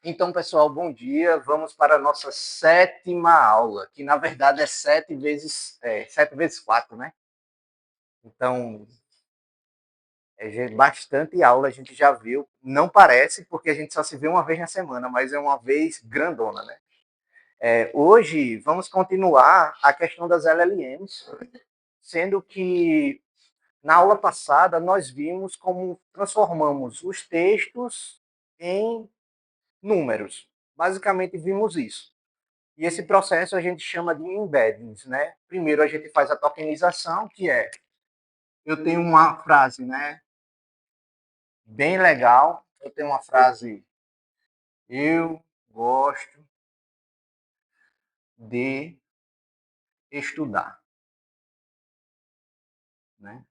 Então, pessoal, bom dia. Vamos para a nossa sétima aula, que na verdade é 7 vezes 4, né? Então, bastante aula a gente já viu. Não parece, porque a gente só se vê uma vez na semana, mas é uma vez grandona, né? Hoje vamos continuar a questão das LLMs, sendo que na aula passada nós vimos como transformamos os textos em números. Basicamente vimos isso. E esse processo a gente chama de embeddings, né? Primeiro a gente faz a tokenização, que é, eu tenho uma frase, né, bem legal, eu tenho uma frase, eu gosto de estudar, né?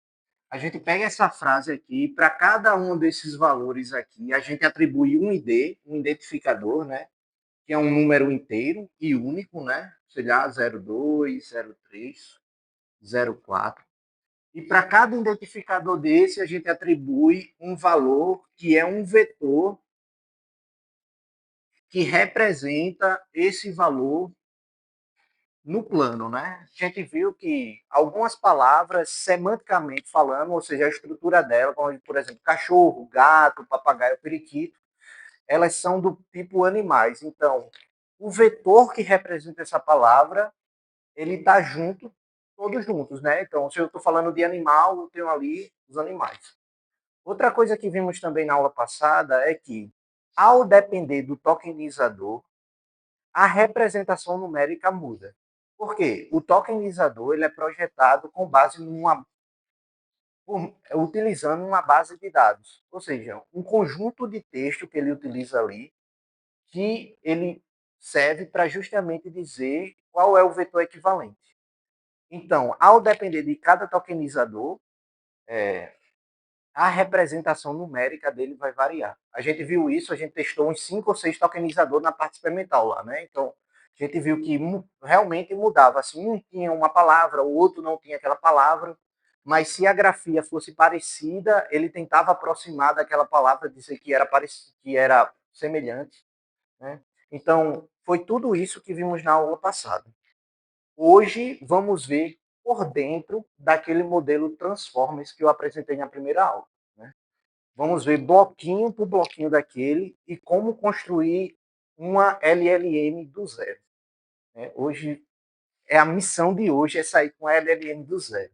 A gente pega essa frase aqui, para cada um desses valores aqui, a gente atribui um ID, um identificador, né? Que é um número inteiro e único, né? Sei lá, 02, 03, 04. E para cada identificador desse, a gente atribui um valor que é um vetor que representa esse valor no plano, né? A gente viu que algumas palavras, semanticamente falando, ou seja, a estrutura dela, como por exemplo, cachorro, gato, papagaio, periquito, elas são do tipo animais. Então, o vetor que representa essa palavra, ele está junto, todos juntos, né? Então, se eu estou falando de animal, eu tenho ali os animais. Outra coisa que vimos também na aula passada é que, ao depender do tokenizador, a representação numérica muda. Por quê? O tokenizador ele é projetado com base utilizando uma base de dados, ou seja, um conjunto de texto que ele utiliza ali, que ele serve para justamente dizer qual é o vetor equivalente. Então, ao depender de cada tokenizador, a representação numérica dele vai variar. A gente viu isso, a gente testou uns 5 ou 6 tokenizadores na parte experimental lá, né? Então, a gente viu que realmente mudava. Assim, um tinha uma palavra, o outro não tinha aquela palavra, mas se a grafia fosse parecida, ele tentava aproximar daquela palavra, dizer que era, que era semelhante, né? Então, foi tudo isso que vimos na aula passada. Hoje, vamos ver por dentro daquele modelo Transformers que eu apresentei na primeira aula, né? Vamos ver bloquinho por bloquinho daquele e como construir uma LLM do zero, né? Hoje, a missão de hoje é sair com a LLM do zero,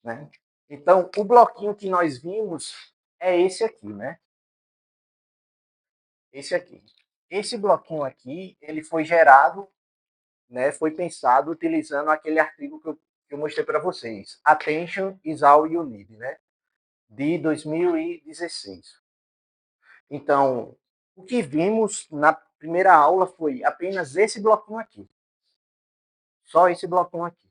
né? Então, o bloquinho que nós vimos é esse aqui, né? Esse aqui. Esse bloquinho aqui, ele foi gerado, né? Foi pensado utilizando aquele artigo que eu mostrei para vocês. Attention is all you need, né? De 2016. Então, o que vimos na primeira aula foi apenas esse bloquinho aqui. Só esse bloquinho aqui.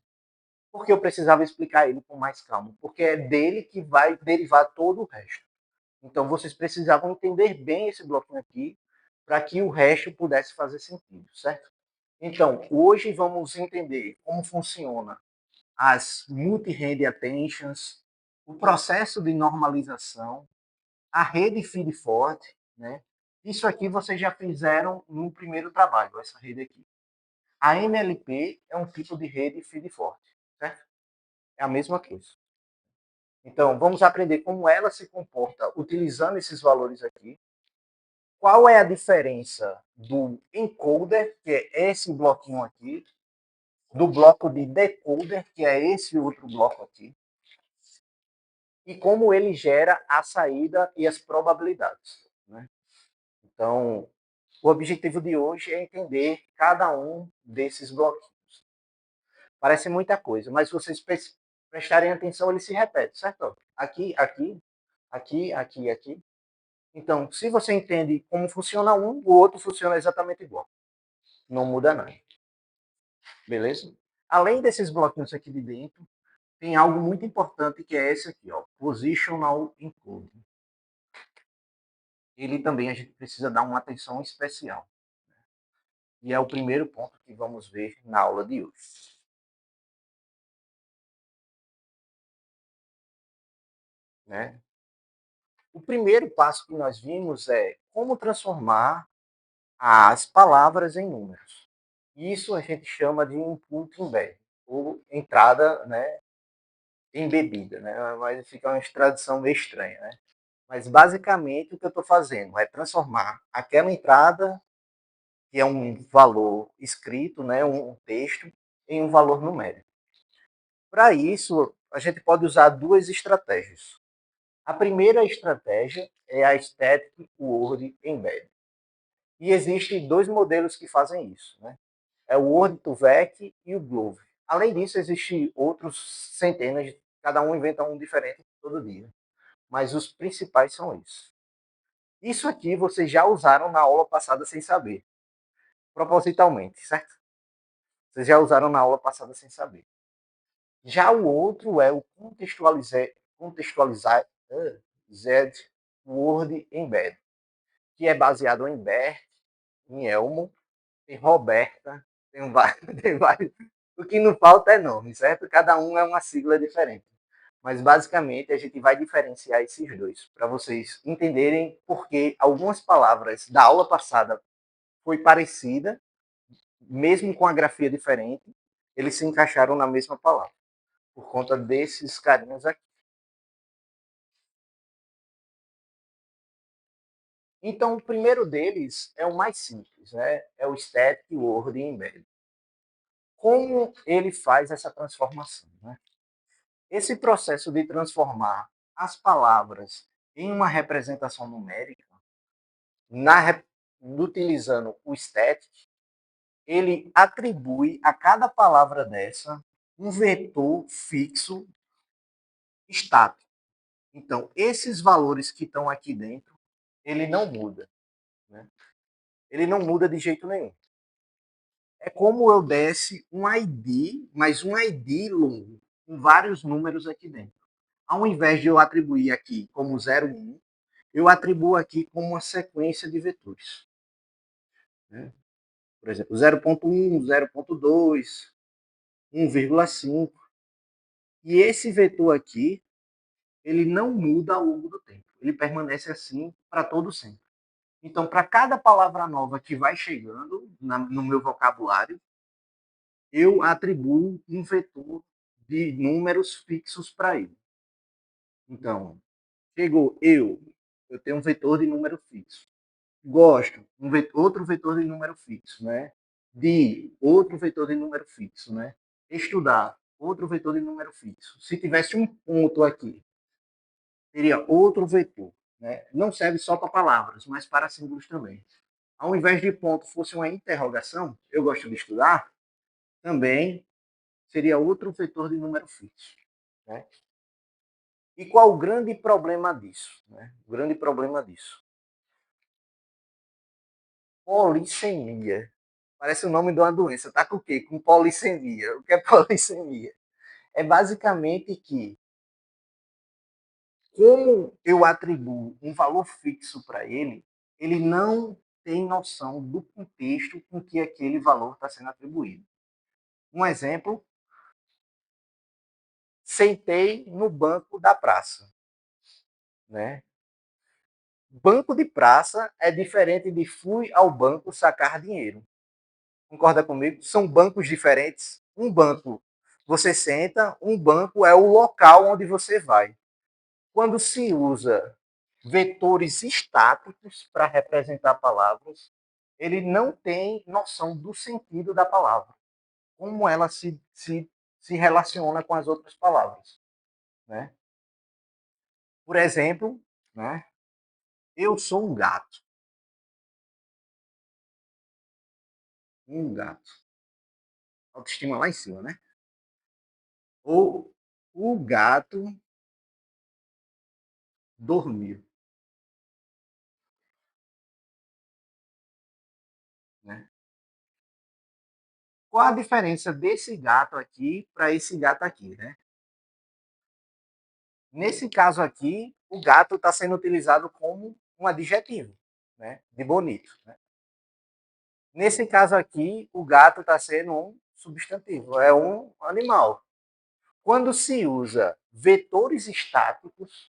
Porque eu precisava explicar ele com mais calma. Porque é dele que vai derivar todo o resto. Então, vocês precisavam entender bem esse bloquinho aqui para que o resto pudesse fazer sentido, certo? Então, hoje vamos entender como funciona as multi-rede attentions, o processo de normalização, a rede feed forte, né? Isso aqui vocês já fizeram no primeiro trabalho, essa rede aqui. A NLP é um tipo de rede feed forte, certo? É a mesma coisa. Então, vamos aprender como ela se comporta utilizando esses valores aqui. Qual é a diferença do encoder, que é esse bloquinho aqui, do bloco de decoder, que é esse outro bloco aqui, e como ele gera a saída e as probabilidades, né? Então, o objetivo de hoje é entender cada um desses bloquinhos. Parece muita coisa, mas se vocês prestarem atenção, ele se repete, certo? Aqui, aqui, aqui, aqui, aqui. Então, se você entende como funciona um, o outro funciona exatamente igual. Não muda nada. Beleza? Além desses bloquinhos aqui de dentro, tem algo muito importante que é esse aqui, ó, Positional Encoding. Ele também a gente precisa dar uma atenção especial. E é o primeiro ponto que vamos ver na aula de hoje. Né? O primeiro passo que nós vimos é como transformar as palavras em números. Isso a gente chama de input embed, ou entrada, né, embebida, né? Mas fica uma tradução meio estranha, né? Mas basicamente o que eu estou fazendo é transformar aquela entrada, que é um valor escrito, né, um texto, em um valor numérico. Para isso, a gente pode usar duas estratégias. A primeira estratégia é a Static Word Embed. E existem dois modelos que fazem isso, né? É o Word2Vec e o Groove. Além disso, existem outros centenas, cada um inventa um diferente todo dia. Mas os principais são esses. Isso aqui vocês já usaram na aula passada sem saber, propositalmente, certo? Vocês já usaram na aula passada sem saber. Já o outro é o contextualizar Word Embed, que é baseado em Bert, em Elmo, em Roberta, tem, tem vários. O que não falta é nome, certo? Cada um é uma sigla diferente. Mas basicamente a gente vai diferenciar esses dois, para vocês entenderem porque algumas palavras da aula passada foi parecida, mesmo com a grafia diferente, eles se encaixaram na mesma palavra, por conta desses carinhos aqui. Então, o primeiro deles é o mais simples, né? É o Static Word Embed. Como ele faz essa transformação, né? Esse processo de transformar as palavras em uma representação numérica, utilizando o static, ele atribui a cada palavra dessa um vetor fixo estático. Então, esses valores que estão aqui dentro, ele não muda. Né? Ele não muda de jeito nenhum. É como eu desse um ID, mas um ID longo, com vários números aqui dentro. Ao invés de eu atribuir aqui como 0, 1, eu atribuo aqui como uma sequência de vetores. Né? Por exemplo, 0.1, 0.2, 1,5. E esse vetor aqui, ele não muda ao longo do tempo. Ele permanece assim para todo sempre. Então, para cada palavra nova que vai chegando no meu vocabulário, eu atribuo um vetor de números fixos para ele. Então, chegou eu tenho um vetor de número fixo. Gosto, outro vetor de número fixo, né? Outro vetor de número fixo, né? Estudar, outro vetor de número fixo. Se tivesse um ponto aqui, teria outro vetor, né? Não serve só para palavras, mas para símbolos também. Ao invés de ponto fosse uma interrogação, eu gosto de estudar, também seria outro vetor de número fixo, né? E qual o grande problema disso? Né? O grande problema disso. Polissemia. Parece o nome de uma doença. Tá com o quê? Com polissemia. O que é polissemia? É basicamente que, como eu atribuo um valor fixo para ele não tem noção do contexto com que aquele valor está sendo atribuído. Um exemplo, sentei no banco da praça. Né? Banco de praça é diferente de fui ao banco sacar dinheiro. Concorda comigo? São bancos diferentes. Um banco você senta, um banco é o local onde você vai. Quando se usa vetores estáticos para representar palavras, ele não tem noção do sentido da palavra, como ela se relaciona com as outras palavras. Né? Por exemplo, né? Eu sou um gato. Um gato. Autoestima lá em cima, né? Ou o gato dormiu. Né? Qual a diferença desse gato aqui para esse gato aqui, né? Nesse caso aqui, o gato está sendo utilizado como um adjetivo, né? De bonito. Né? Nesse caso aqui, o gato está sendo um substantivo, é um animal. Quando se usa vetores estáticos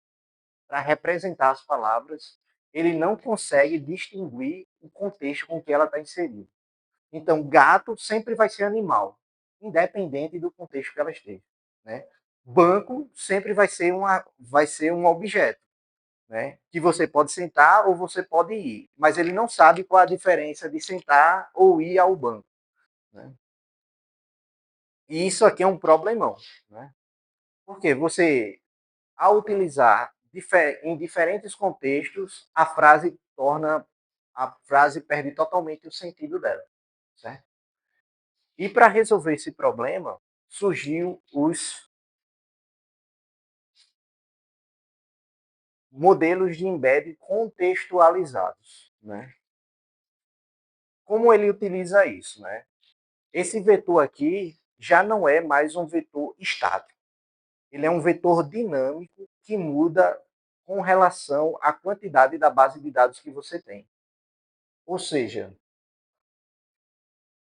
para representar as palavras, ele não consegue distinguir o contexto com que ela está inserida. Então, gato sempre vai ser animal, independente do contexto que ela esteja. Né? Banco sempre vai ser um objeto, né? Que você pode sentar ou você pode ir, mas ele não sabe qual a diferença de sentar ou ir ao banco. Né? E isso aqui é um problemão. Né? Porque você, ao utilizar em diferentes contextos, a frase perde totalmente o sentido dela. Certo? E para resolver esse problema, surgiu os modelos de embed contextualizados. Né? Como ele utiliza isso? Né? Esse vetor aqui já não é mais um vetor estático. Ele é um vetor dinâmico que muda com relação à quantidade da base de dados que você tem. Ou seja,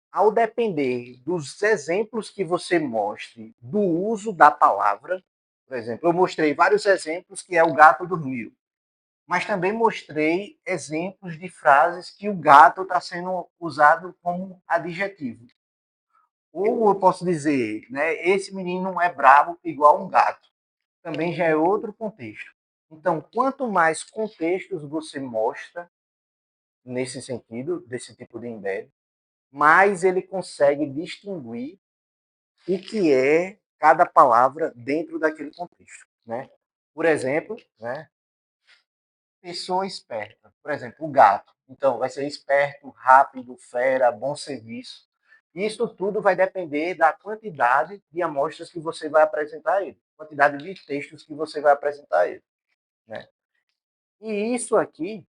ao depender dos exemplos que você mostre do uso da palavra, por exemplo, eu mostrei vários exemplos que é o gato dormiu, mas também mostrei exemplos de frases que o gato está sendo usado como adjetivo. Ou eu posso dizer, né, esse menino é bravo igual um gato. Também já é outro contexto. Então, quanto mais contextos você mostra nesse sentido, desse tipo de embed, mais ele consegue distinguir o que é cada palavra dentro daquele contexto. Né? Por exemplo, né, pessoa esperta. Por exemplo, o gato. Então, vai ser esperto, rápido, fera, bom serviço. Isso tudo vai depender da quantidade de amostras que você vai apresentar a ele, quantidade de textos que você vai apresentar a ele. Né? E isso aqui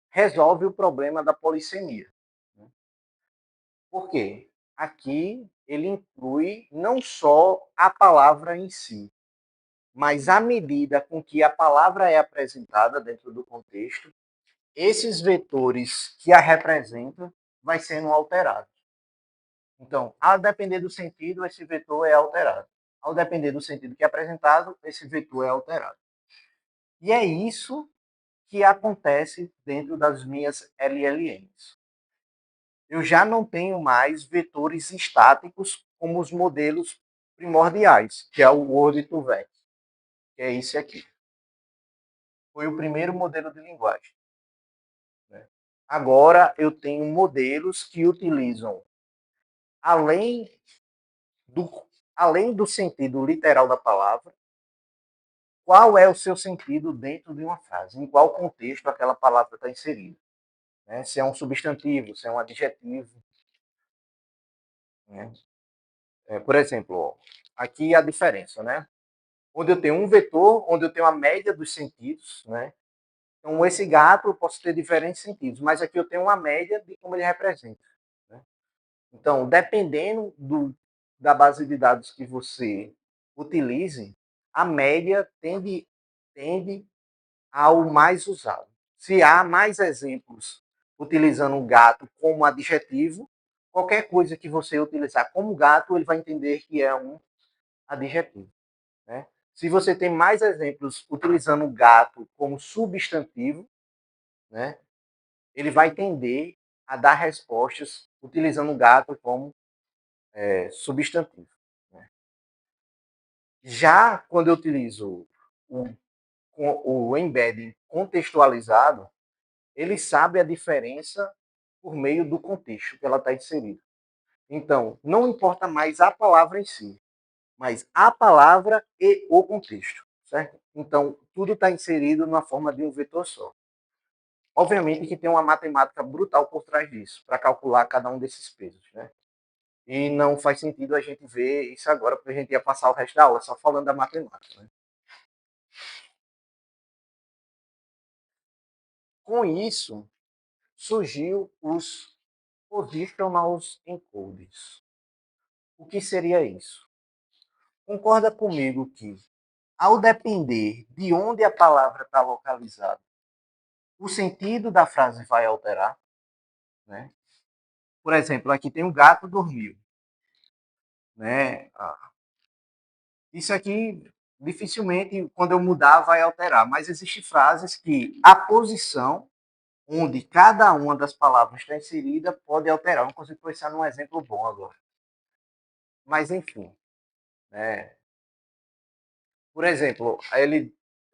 resolve o problema da polissemia. Né? Por quê? Aqui ele inclui não só a palavra em si, mas à medida com que a palavra é apresentada dentro do contexto, esses vetores que a representam vai sendo alterados. Então, ao depender do sentido, esse vetor é alterado. Ao depender do sentido que é apresentado, esse vetor é alterado. E é isso que acontece dentro das minhas LLMs. Eu já não tenho mais vetores estáticos como os modelos primordiais, que é o Word2Vec, que é esse aqui. Foi o primeiro modelo de linguagem. Né? Agora eu tenho modelos que utilizam, além do, além do sentido literal da palavra, qual é o seu sentido dentro de uma frase, em qual contexto aquela palavra está inserida. Né? Se é um substantivo, se é um adjetivo. Né? Por exemplo, aqui a diferença, né? Onde eu tenho um vetor, onde eu tenho a média dos sentidos, né? Então, esse gato eu posso ter diferentes sentidos, mas aqui eu tenho uma média de como ele representa. Né? Então, dependendo da base de dados que você utilize, a média tende ao mais usado. Se há mais exemplos utilizando o gato como adjetivo, qualquer coisa que você utilizar como gato, ele vai entender que é um adjetivo. Né? Se você tem mais exemplos utilizando o gato como substantivo, né, ele vai tender a dar respostas utilizando o gato como substantivo. Né? Já quando eu utilizo o embedding contextualizado, ele sabe a diferença por meio do contexto que ela está inserida. Então, não importa mais a palavra em si, mas a palavra e o contexto, certo? Então, tudo está inserido na forma de um vetor só. Obviamente que tem uma matemática brutal por trás disso, para calcular cada um desses pesos, né? E não faz sentido a gente ver isso agora, porque a gente ia passar o resto da aula só falando da matemática. Né? Com isso, surgiu os positional encoders. O que seria isso? Concorda comigo que, ao depender de onde a palavra está localizada, o sentido da frase vai alterar? Né? Por exemplo, aqui tem um gato dormiu. Né? Isso aqui dificilmente, quando eu mudar, vai alterar. Mas existem frases que a posição onde cada uma das palavras está inserida pode alterar. Eu não consigo pensar num exemplo bom agora. Mas, enfim. Né? Por exemplo,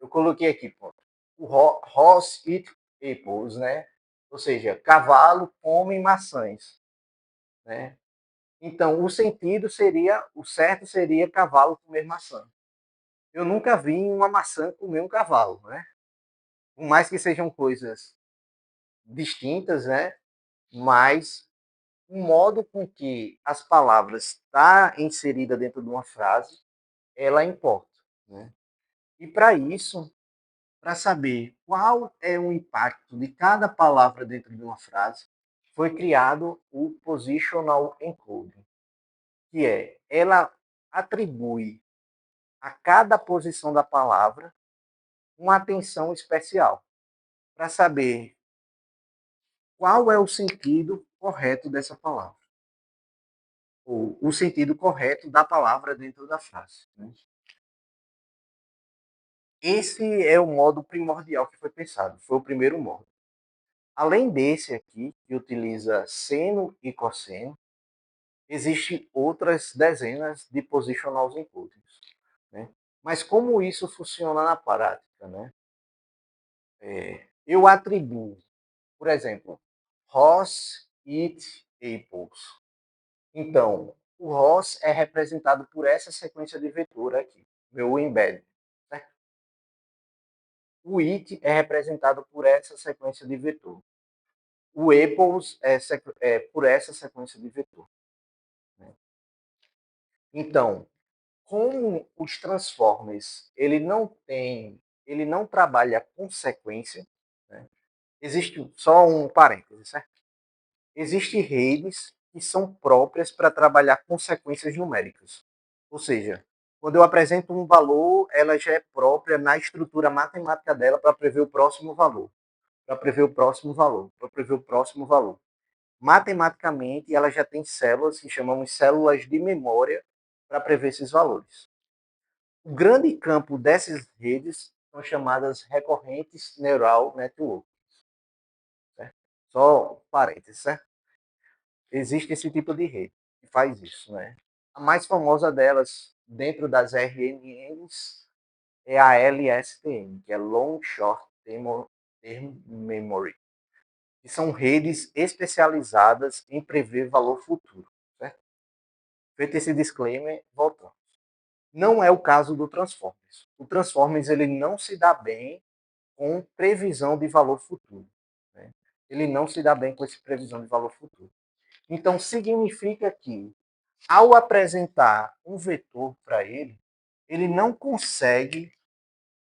eu coloquei aqui, pô, o horse eat apples, né? Ou seja, cavalo come maçãs, né? Então, o certo seria cavalo comer maçã. Eu nunca vi uma maçã comer um cavalo, né? Por mais que sejam coisas distintas, né? Mas o modo com que as palavras estão inseridas dentro de uma frase, ela importa, né? E para isso, para saber qual é o impacto de cada palavra dentro de uma frase, foi criado o Positional Encoding, que ela atribui a cada posição da palavra uma atenção especial, para saber qual é o sentido correto dessa palavra, ou o sentido correto da palavra dentro da frase. Né? Esse é o modo primordial que foi pensado, foi o primeiro modo. Além desse aqui, que utiliza seno e cosseno, existem outras dezenas de positional encodings. Né? Mas como isso funciona na prática? Né? Eu atribuo, por exemplo, Ross eat apples. Então, o Ross é representado por essa sequência de vetor aqui, meu embed. Né? O it é representado por essa sequência de vetor. O apples é por essa sequência de vetor. Né? Então, como os transformers ele não trabalha com sequência, né? Existe só um parêntese, certo? Existem redes que são próprias para trabalhar com sequências numéricas. Ou seja, quando eu apresento um valor, ela já é própria na estrutura matemática dela para prever o próximo valor, para prever o próximo valor, para prever o próximo valor. Matematicamente, ela já tem células que chamamos células de memória para prever esses valores. O grande campo dessas redes são chamadas recorrentes neural network. Certo? Só parênteses, certo? Existe esse tipo de rede que faz isso. Né? A mais famosa delas, dentro das RNNs, é a LSTM, que é Long Short Term Memory, que são redes especializadas em prever valor futuro. Certo? Feito esse disclaimer, voltamos. Não é o caso do Transformers. O Transformers ele não se dá bem com previsão de valor futuro. Né? Ele não se dá bem com essa previsão de valor futuro. Então, significa que, ao apresentar um vetor para ele, ele não consegue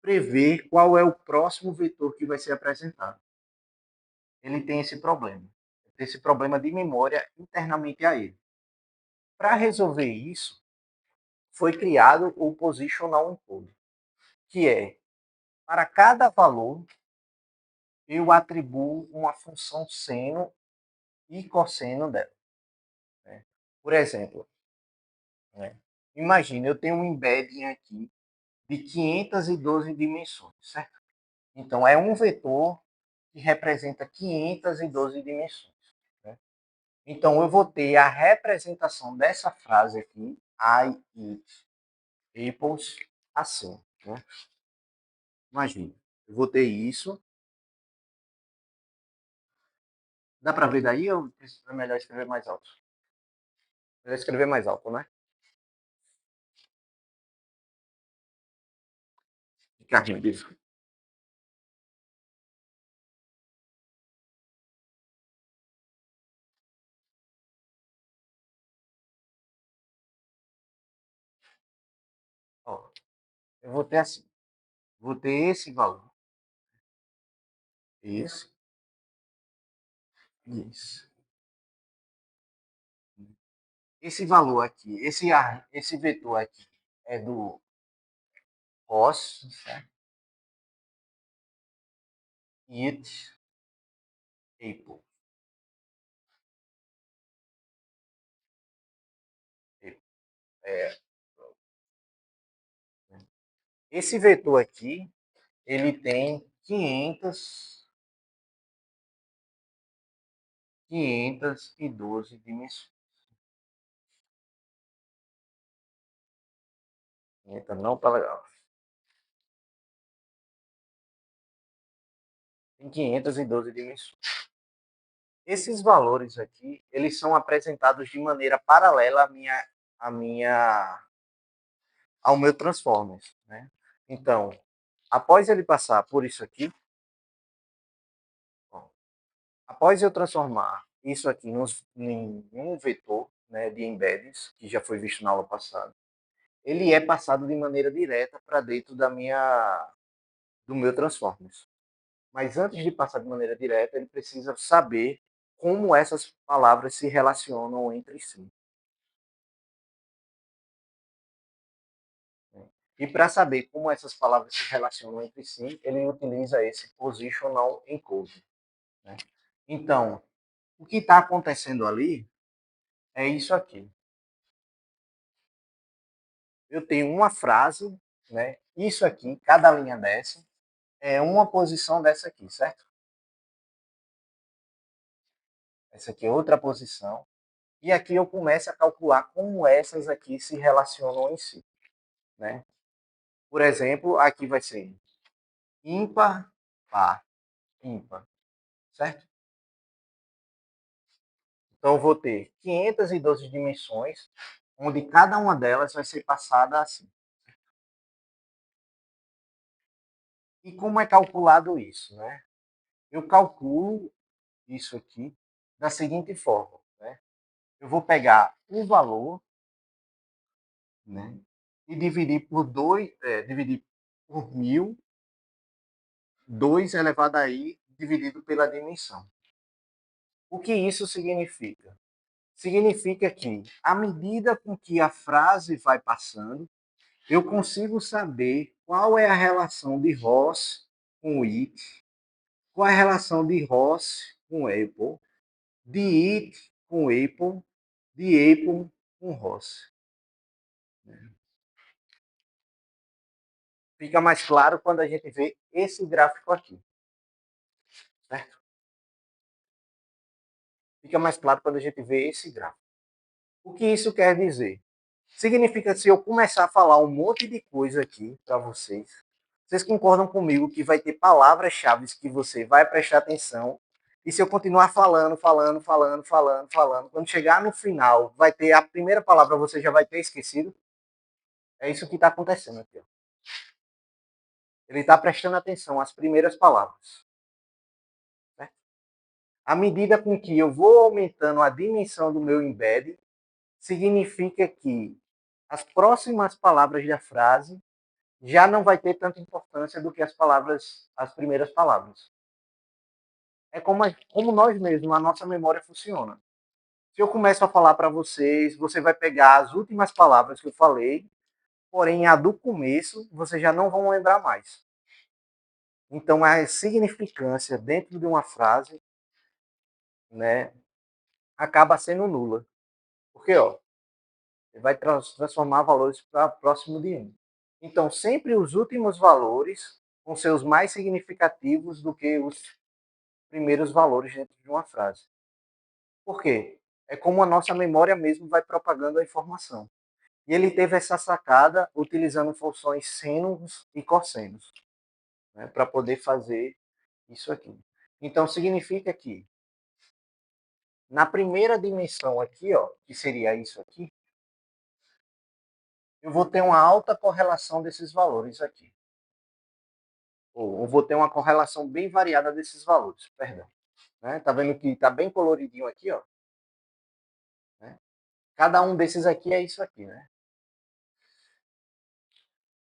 prever qual é o próximo vetor que vai ser apresentado. Ele tem esse problema. Tem esse problema de memória internamente a ele. Para resolver isso, foi criado o Positional Encoding, que para cada valor, eu atribuo uma função seno e cosseno dela. Né? Por exemplo, né? Imagine, eu tenho um embedding aqui de 512 dimensões, certo? Então, é um vetor que representa 512 dimensões. Né? Então, eu vou ter a representação dessa frase aqui, I eat apples, assim. Né? Imagine, eu vou ter isso. Dá para ver daí ou é melhor escrever mais alto? Melhor escrever mais alto, né? Fica ruim disso. Ó, eu vou ter assim. Vou ter esse valor. Esse. Isso. Esse valor aqui, esse vetor aqui é do cos, certo? It Apple. É, Esse vetor aqui, ele tem 512 dimensões. 500 não tá legal. Tem 512 dimensões. Esses valores aqui, eles são apresentados de maneira paralela à minha, ao meu Transformers, né? Então, após ele passar por isso aqui, ó, após eu transformar isso aqui em um vetor, né, de embeddings, que já foi visto na aula passada, ele é passado de maneira direta para dentro do meu Transformers. Mas antes de passar de maneira direta, ele precisa saber como essas palavras se relacionam entre si. E para saber como essas palavras se relacionam entre si, ele utiliza esse positional encode, né? Então, o que está acontecendo ali é isso aqui. Eu tenho uma frase, né? Isso aqui, cada linha dessa, é uma posição dessa aqui, certo? Essa aqui é outra posição. E aqui eu começo a calcular como essas aqui se relacionam em si, né? Por exemplo, aqui vai ser ímpar, par, ímpar, certo? Então eu vou ter 512 dimensões, onde cada uma delas vai ser passada assim. E como é calculado isso, né? Eu calculo isso aqui da seguinte forma, né? Eu vou pegar o valor, né? E dividir por 2, dividir por 1000, 2 elevado a i dividido pela dimensão. O que isso significa? Significa que, à medida com que a frase vai passando, eu consigo saber qual é a relação de Ross com it, qual é a relação de Ross com Apple, de it com Apple, de Apple com Ross. Fica mais claro quando a gente vê esse gráfico aqui, certo? Fica mais claro quando a gente vê esse gráfico. O que isso quer dizer? Significa que se eu começar a falar um monte de coisa aqui para vocês, vocês concordam comigo que vai ter palavras-chave que você vai prestar atenção. E se eu continuar falando, quando chegar no final, vai ter a primeira palavra, você já vai ter esquecido? É isso que está acontecendo aqui. Ó. Ele está prestando atenção às primeiras palavras. Né? À medida com que eu vou aumentando a dimensão do meu embed, significa que as próximas palavras da frase já não vai ter tanta importância do que as primeiras palavras. É como nós mesmos, a nossa memória funciona. Se eu começo a falar para vocês, você vai pegar as últimas palavras que eu falei, porém a do começo vocês já não vão lembrar mais. Então a significância dentro de uma frase, né, acaba sendo nula. Porque, ó, você vai transformar valores para próximo de 1. Então, sempre os últimos valores vão ser os mais significativos do que os primeiros valores dentro de uma frase. Por quê? É como a nossa memória mesmo vai propagando a informação. E ele teve essa sacada utilizando funções senos e cossenos, né, para poder fazer isso aqui. Então, significa que na primeira dimensão aqui, ó, que seria isso aqui, eu vou ter uma alta correlação desses valores aqui. Ou vou ter uma correlação bem variada desses valores, perdão. Né? Tá vendo que tá bem coloridinho aqui, ó? Né? Cada um desses aqui é isso aqui, né?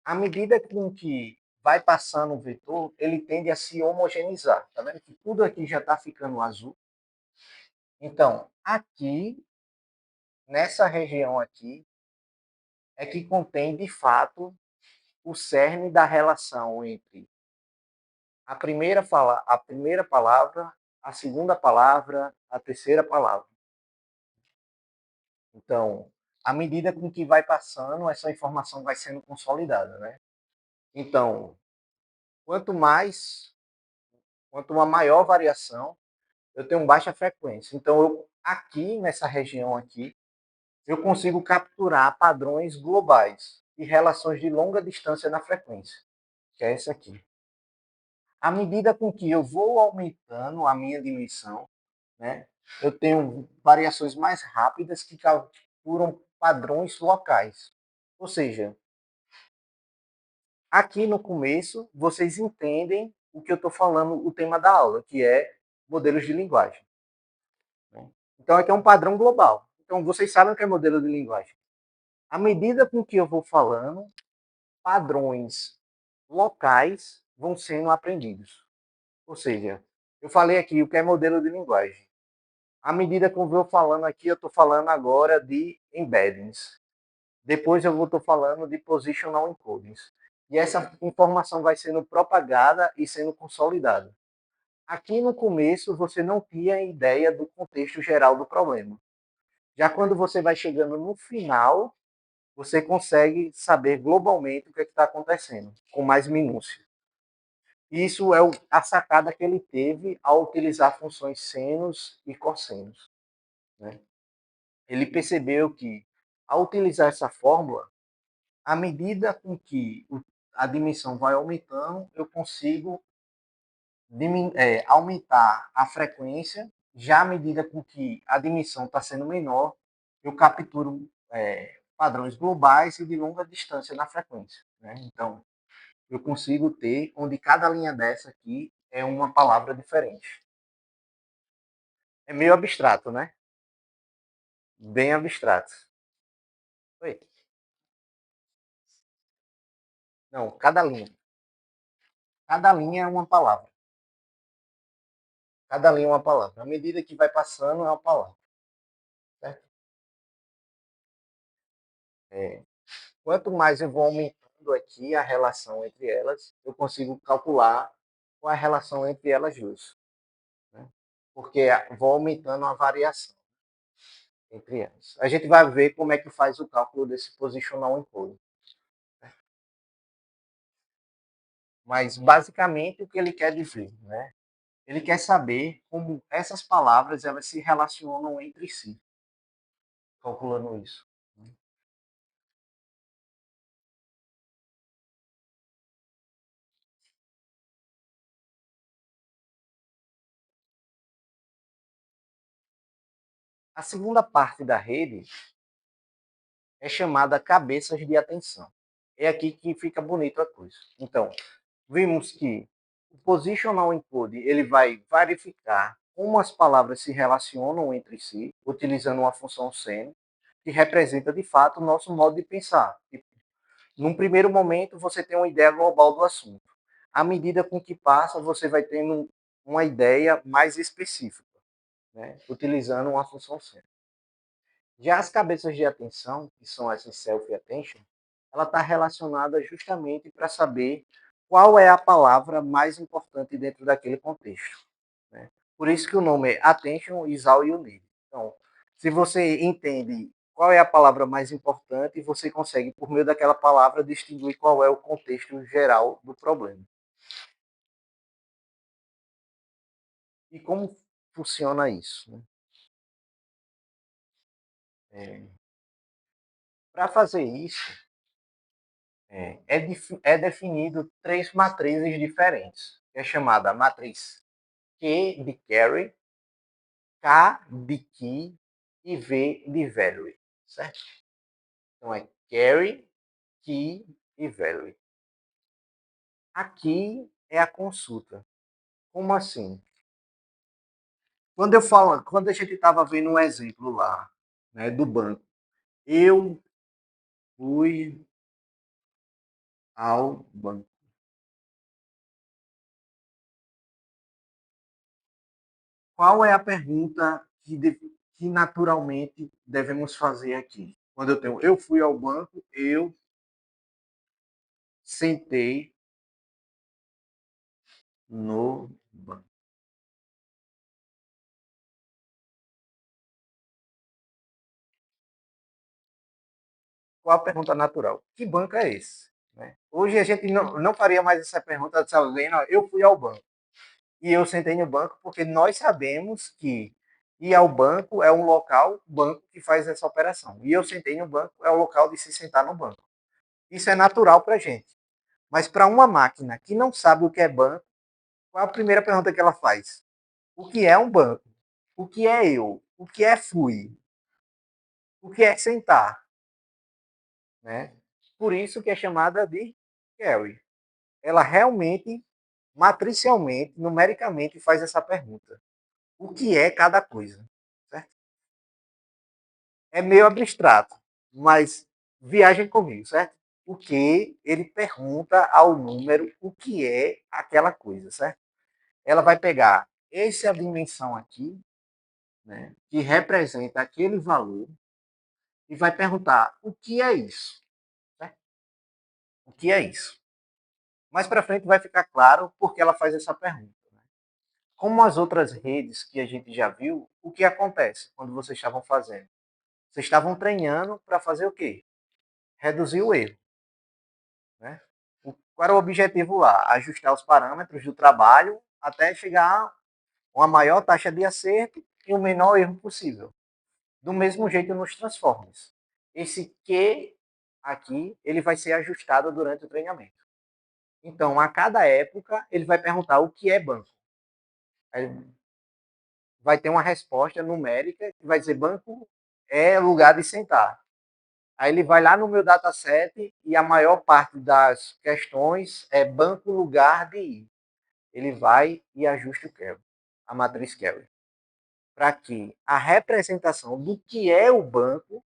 À medida com que vai passando o vetor, ele tende a se homogeneizar. Tá vendo que tudo aqui já está ficando azul? Então, aqui, nessa região aqui, é que contém, de fato, o cerne da relação entre a primeira palavra, a segunda palavra, a terceira palavra. Então, à medida com que vai passando, essa informação vai sendo consolidada, né? Então, quanto mais, quanto uma maior variação, eu tenho baixa frequência. Então, aqui nessa região aqui, eu consigo capturar padrões globais e relações de longa distância na frequência, que é esse aqui. À medida com que eu vou aumentando a minha dimensão, né, eu tenho variações mais rápidas que capturam padrões locais. Ou seja, aqui no começo, vocês entendem o que eu estou falando, o tema da aula, que é modelos de linguagem. Né? Então, aqui é um padrão global. Então, vocês sabem o que é modelo de linguagem. À medida com que eu vou falando, padrões locais vão sendo aprendidos. Ou seja, eu falei aqui o que é modelo de linguagem. À medida que eu vou falando aqui, eu estou falando agora de embeddings. Depois eu estou falando de positional encodings. E essa informação vai sendo propagada e sendo consolidada. Aqui no começo, você não tinha ideia do contexto geral do problema. Já quando você vai chegando no final, você consegue saber globalmente o que está acontecendo, com mais minúcia. Isso é a sacada que ele teve ao utilizar funções senos e cossenos. Né? Ele percebeu que, ao utilizar essa fórmula, à medida com que a dimensão vai aumentando, eu consigo aumentar a frequência, já à medida com que a dimensão está sendo menor, eu capturo padrões globais e de longa distância na frequência. Né? Então, eu consigo ter onde cada linha dessa aqui é uma palavra diferente. É meio abstrato, né? Bem abstrato. Oi. Não, cada linha. Cada linha é uma palavra. Cada linha é uma palavra. À medida que vai passando, é uma palavra. Certo? É. Quanto mais eu vou aumentando aqui a relação entre elas, eu consigo calcular qual é a relação entre elas duas. Né? Porque vou aumentando a variação entre elas. A gente vai ver como é que faz o cálculo desse positional encoding. Mas, basicamente, o que ele quer dizer, né? Ele quer saber como essas palavras elas se relacionam entre si, calculando isso. A segunda parte da rede é chamada cabeças de atenção. É aqui que fica bonito a coisa. Então, vimos que o positional encode ele vai verificar como as palavras se relacionam entre si, utilizando uma função sen, que representa de fato o nosso modo de pensar. Num primeiro momento, você tem uma ideia global do assunto. À medida com que passa, você vai tendo uma ideia mais específica, né? Utilizando uma função sen. Já as cabeças de atenção, que são essas self-attention, ela está relacionada justamente para saber qual é a palavra mais importante dentro daquele contexto. Né? Por isso que o nome é Attention is all you need. Então, se você entende qual é a palavra mais importante, você consegue, por meio daquela palavra, distinguir qual é o contexto geral do problema. E como funciona isso? Né? Para fazer isso, é definido três matrizes diferentes. É chamada matriz Q de carry, K de key e V de value, certo? Então é carry, key e value. Aqui é a consulta. Como assim? Quando a gente estava vendo um exemplo lá, né, do banco, eu fui ao banco. Qual é a pergunta que naturalmente devemos fazer aqui? Quando eu fui ao banco, eu sentei no banco. Qual a pergunta natural? Que banco é esse? Né? Hoje a gente não faria mais essa pergunta de alguém, não, eu fui ao banco. E eu sentei no banco porque nós sabemos que ir ao banco é um local, banco que faz essa operação. E eu sentei no banco é o local de se sentar no banco. Isso é natural para a gente. Mas para uma máquina que não sabe o que é banco, qual a primeira pergunta que ela faz? O que é um banco? O que é eu? O que é fui? O que é sentar? Né? Por isso que é chamada de carry. Ela realmente, matricialmente, numericamente, faz essa pergunta. O que é cada coisa? Certo? É meio abstrato, mas viajem comigo, certo? O que ele pergunta ao número o que é aquela coisa, certo? Ela vai pegar essa dimensão aqui, né, que representa aquele valor, e vai perguntar o que é isso, certo? O que é isso? Mais para frente vai ficar claro porque ela faz essa pergunta. Né? Como as outras redes que a gente já viu, o que acontece quando vocês estavam fazendo? Vocês estavam treinando para fazer o quê? Reduzir o erro. Né? Qual era o objetivo lá? Ajustar os parâmetros do trabalho até chegar a uma maior taxa de acerto e o menor erro possível. Do mesmo jeito nos transformers. Esse Q aqui, ele vai ser ajustado durante o treinamento. Então, a cada época, ele vai perguntar o que é banco. Aí vai ter uma resposta numérica que vai dizer banco é lugar de sentar. Aí ele vai lá no meu dataset e a maior parte das questões é banco lugar de ir. Ele vai e ajusta o Kelvin, a matriz Kelvin, para que a representação do que é o banco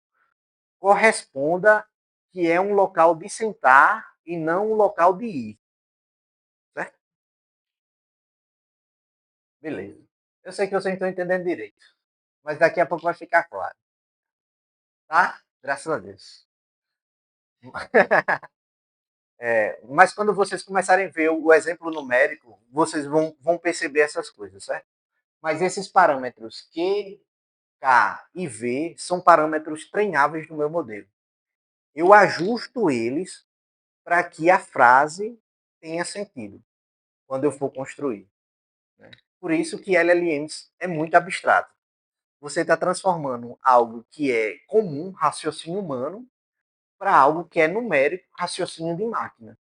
corresponda que é um local de sentar e não um local de ir. Certo? Beleza. Eu sei que vocês estão entendendo direito, mas daqui a pouco vai ficar claro. Tá? Graças a Deus. Mas quando vocês começarem a ver o exemplo numérico, vocês vão perceber essas coisas, certo? Mas esses parâmetros Q, K e V são parâmetros treináveis no meu modelo. Eu ajusto eles para que a frase tenha sentido quando eu for construir. Né? Por isso que LLMs é muito abstrato. Você está transformando algo que é comum, raciocínio humano, para algo que é numérico, raciocínio de máquina.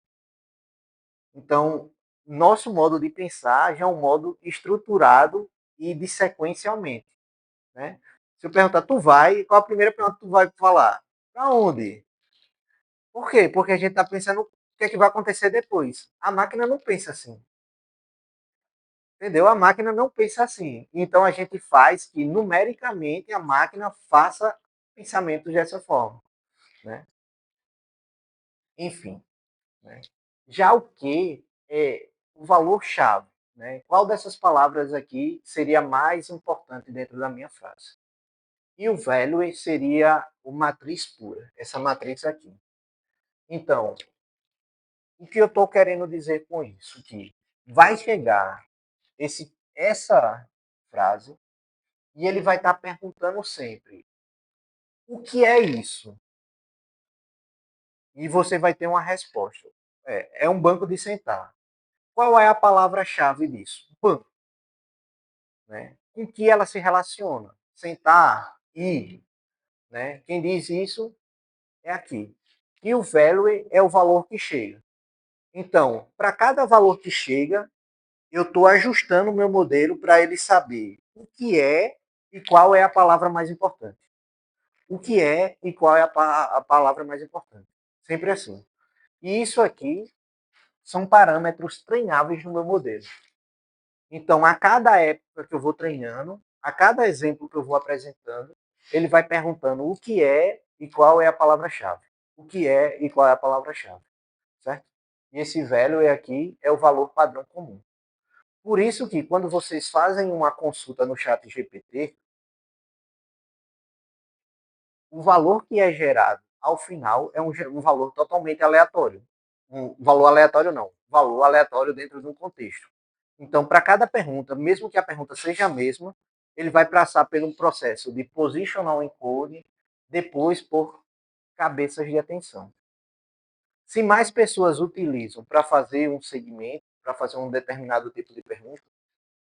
Então, nosso modo de pensar já é um modo estruturado e de sequencialmente. Né? Se eu perguntar, tu vai, qual a primeira pergunta que tu vai falar? Para onde? Por quê? Porque a gente está pensando o que é que vai acontecer depois. A máquina não pensa assim. Entendeu? A máquina não pensa assim. Então a gente faz que numericamente a máquina faça pensamentos dessa forma. Né? Enfim. Né? Já o que é o valor-chave? Né? Qual dessas palavras aqui seria mais importante dentro da minha frase? E o value seria o matriz pura, essa matriz aqui. Então, o que eu estou querendo dizer com isso? Que vai chegar essa frase e ele vai estar perguntando sempre: o que é isso? E você vai ter uma resposta. É um banco de sentar. Qual é a palavra-chave disso? Banco. Né? Com que ela se relaciona? Sentar, ir. Né? Quem diz isso é aqui. E o value é o valor que chega. Então, para cada valor que chega, eu estou ajustando o meu modelo para ele saber o que é e qual é a palavra mais importante. O que é e qual é a palavra mais importante. Sempre assim. E isso aqui são parâmetros treináveis no meu modelo. Então, a cada época que eu vou treinando, a cada exemplo que eu vou apresentando, ele vai perguntando o que é e qual é a palavra-chave. O que é e qual é a palavra-chave. Certo? E esse value aqui é o valor padrão comum. Por isso que quando vocês fazem uma consulta no chat GPT, o valor que é gerado ao final é um valor totalmente aleatório. Um valor aleatório não, valor aleatório dentro de um contexto. Então, para cada pergunta, mesmo que a pergunta seja a mesma, ele vai passar por um processo de positional encode, depois por cabeças de atenção. Se mais pessoas utilizam para fazer um segmento, para fazer um determinado tipo de pergunta,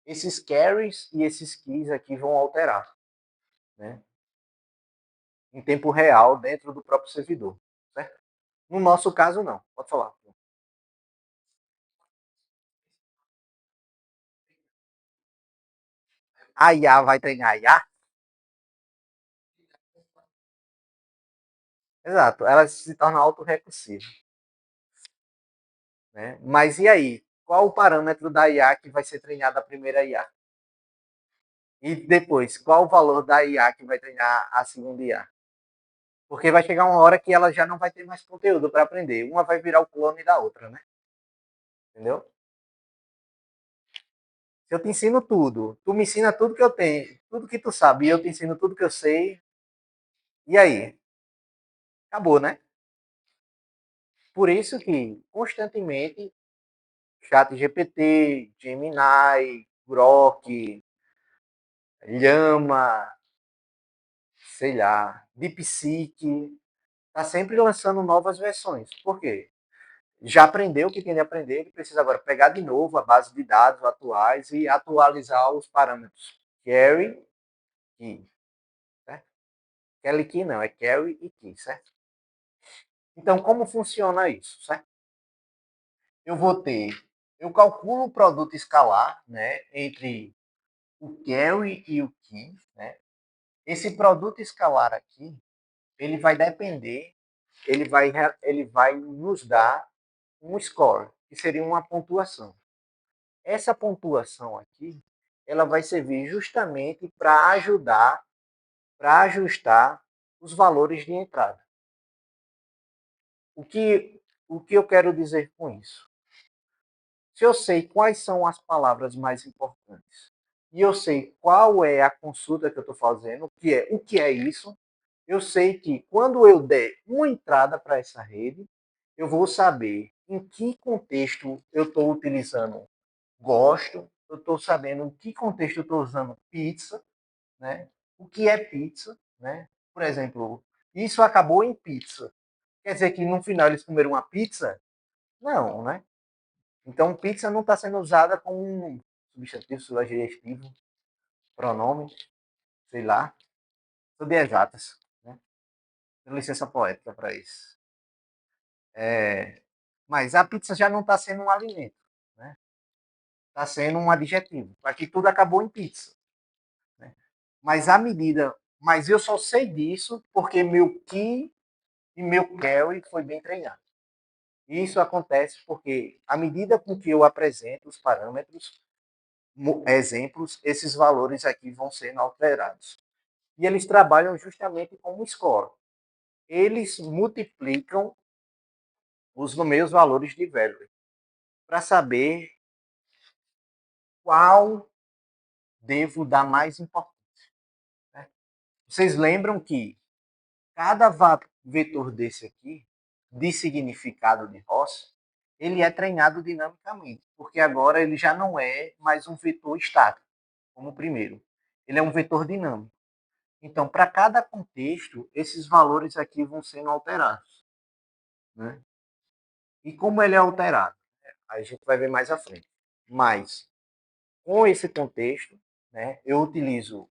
esses carries e esses keys aqui vão alterar, né? Em tempo real dentro do próprio servidor, certo? No nosso caso, não. Pode falar. A IA vai treinar a IA? Exato, ela se torna autorrecursiva. Né? Mas e aí? Qual o parâmetro da IA que vai ser treinada a primeira IA? E depois, qual o valor da IA que vai treinar a segunda IA? Porque vai chegar uma hora que ela já não vai ter mais conteúdo para aprender. Uma vai virar o clone da outra, né? Entendeu? Se eu te ensino tudo, tu me ensina tudo que eu tenho, tudo que tu sabe, e eu te ensino tudo que eu sei, e aí? Acabou, né? Por isso que, constantemente, Chat GPT, Gemini, Grok, Llama, sei lá, DeepSeek, tá sempre lançando novas versões. Por quê? Já aprendeu o que tem de aprender, ele precisa agora pegar de novo a base de dados atuais e atualizar os parâmetros. Carry, Key, certo? Kelly Key não, é Carry e Key, certo? Então, como funciona isso, certo? Eu vou ter, eu calculo o produto escalar, né, entre o Carry e o Key, né? Esse produto escalar aqui, ele vai depender, ele vai nos dar um score, que seria uma pontuação. Essa pontuação aqui, ela vai servir justamente para ajudar, para ajustar os valores de entrada. O que eu quero dizer com isso? Se eu sei quais são as palavras mais importantes e eu sei qual é a consulta que eu estou fazendo, o que é isso, eu sei que quando eu der uma entrada para essa rede, eu vou saber em que contexto eu estou utilizando gosto, eu estou sabendo em que contexto eu estou usando pizza, né? O que é pizza, né? Por exemplo, isso acabou em pizza. Quer dizer que no final eles comeram uma pizza? Não, né? Então pizza não está sendo usada como um substantivo, adjetivo, pronome, sei lá. Sou de exatas, né? Tenho licença poética para isso. É, mas a pizza já não está sendo um alimento, né? Está sendo um adjetivo. Aqui tudo acabou em pizza. Né? Mas à medida. Mas eu só sei disso porque meu Ki e meu Kelly foi bem treinado. Isso acontece porque, à medida com que eu apresento os parâmetros, exemplos, esses valores aqui vão sendo alterados. E eles trabalham justamente como score. Eles multiplicam os meus valores de value para saber qual devo dar mais importância. Né? Vocês lembram que cada vetor desse aqui, de significado de Ross, ele é treinado dinamicamente, porque agora ele já não é mais um vetor estático, como o primeiro. Ele é um vetor dinâmico. Então, para cada contexto, esses valores aqui vão sendo alterados. Né? E como ele é alterado? A gente vai ver mais à frente. Mas, com esse contexto, né, eu utilizo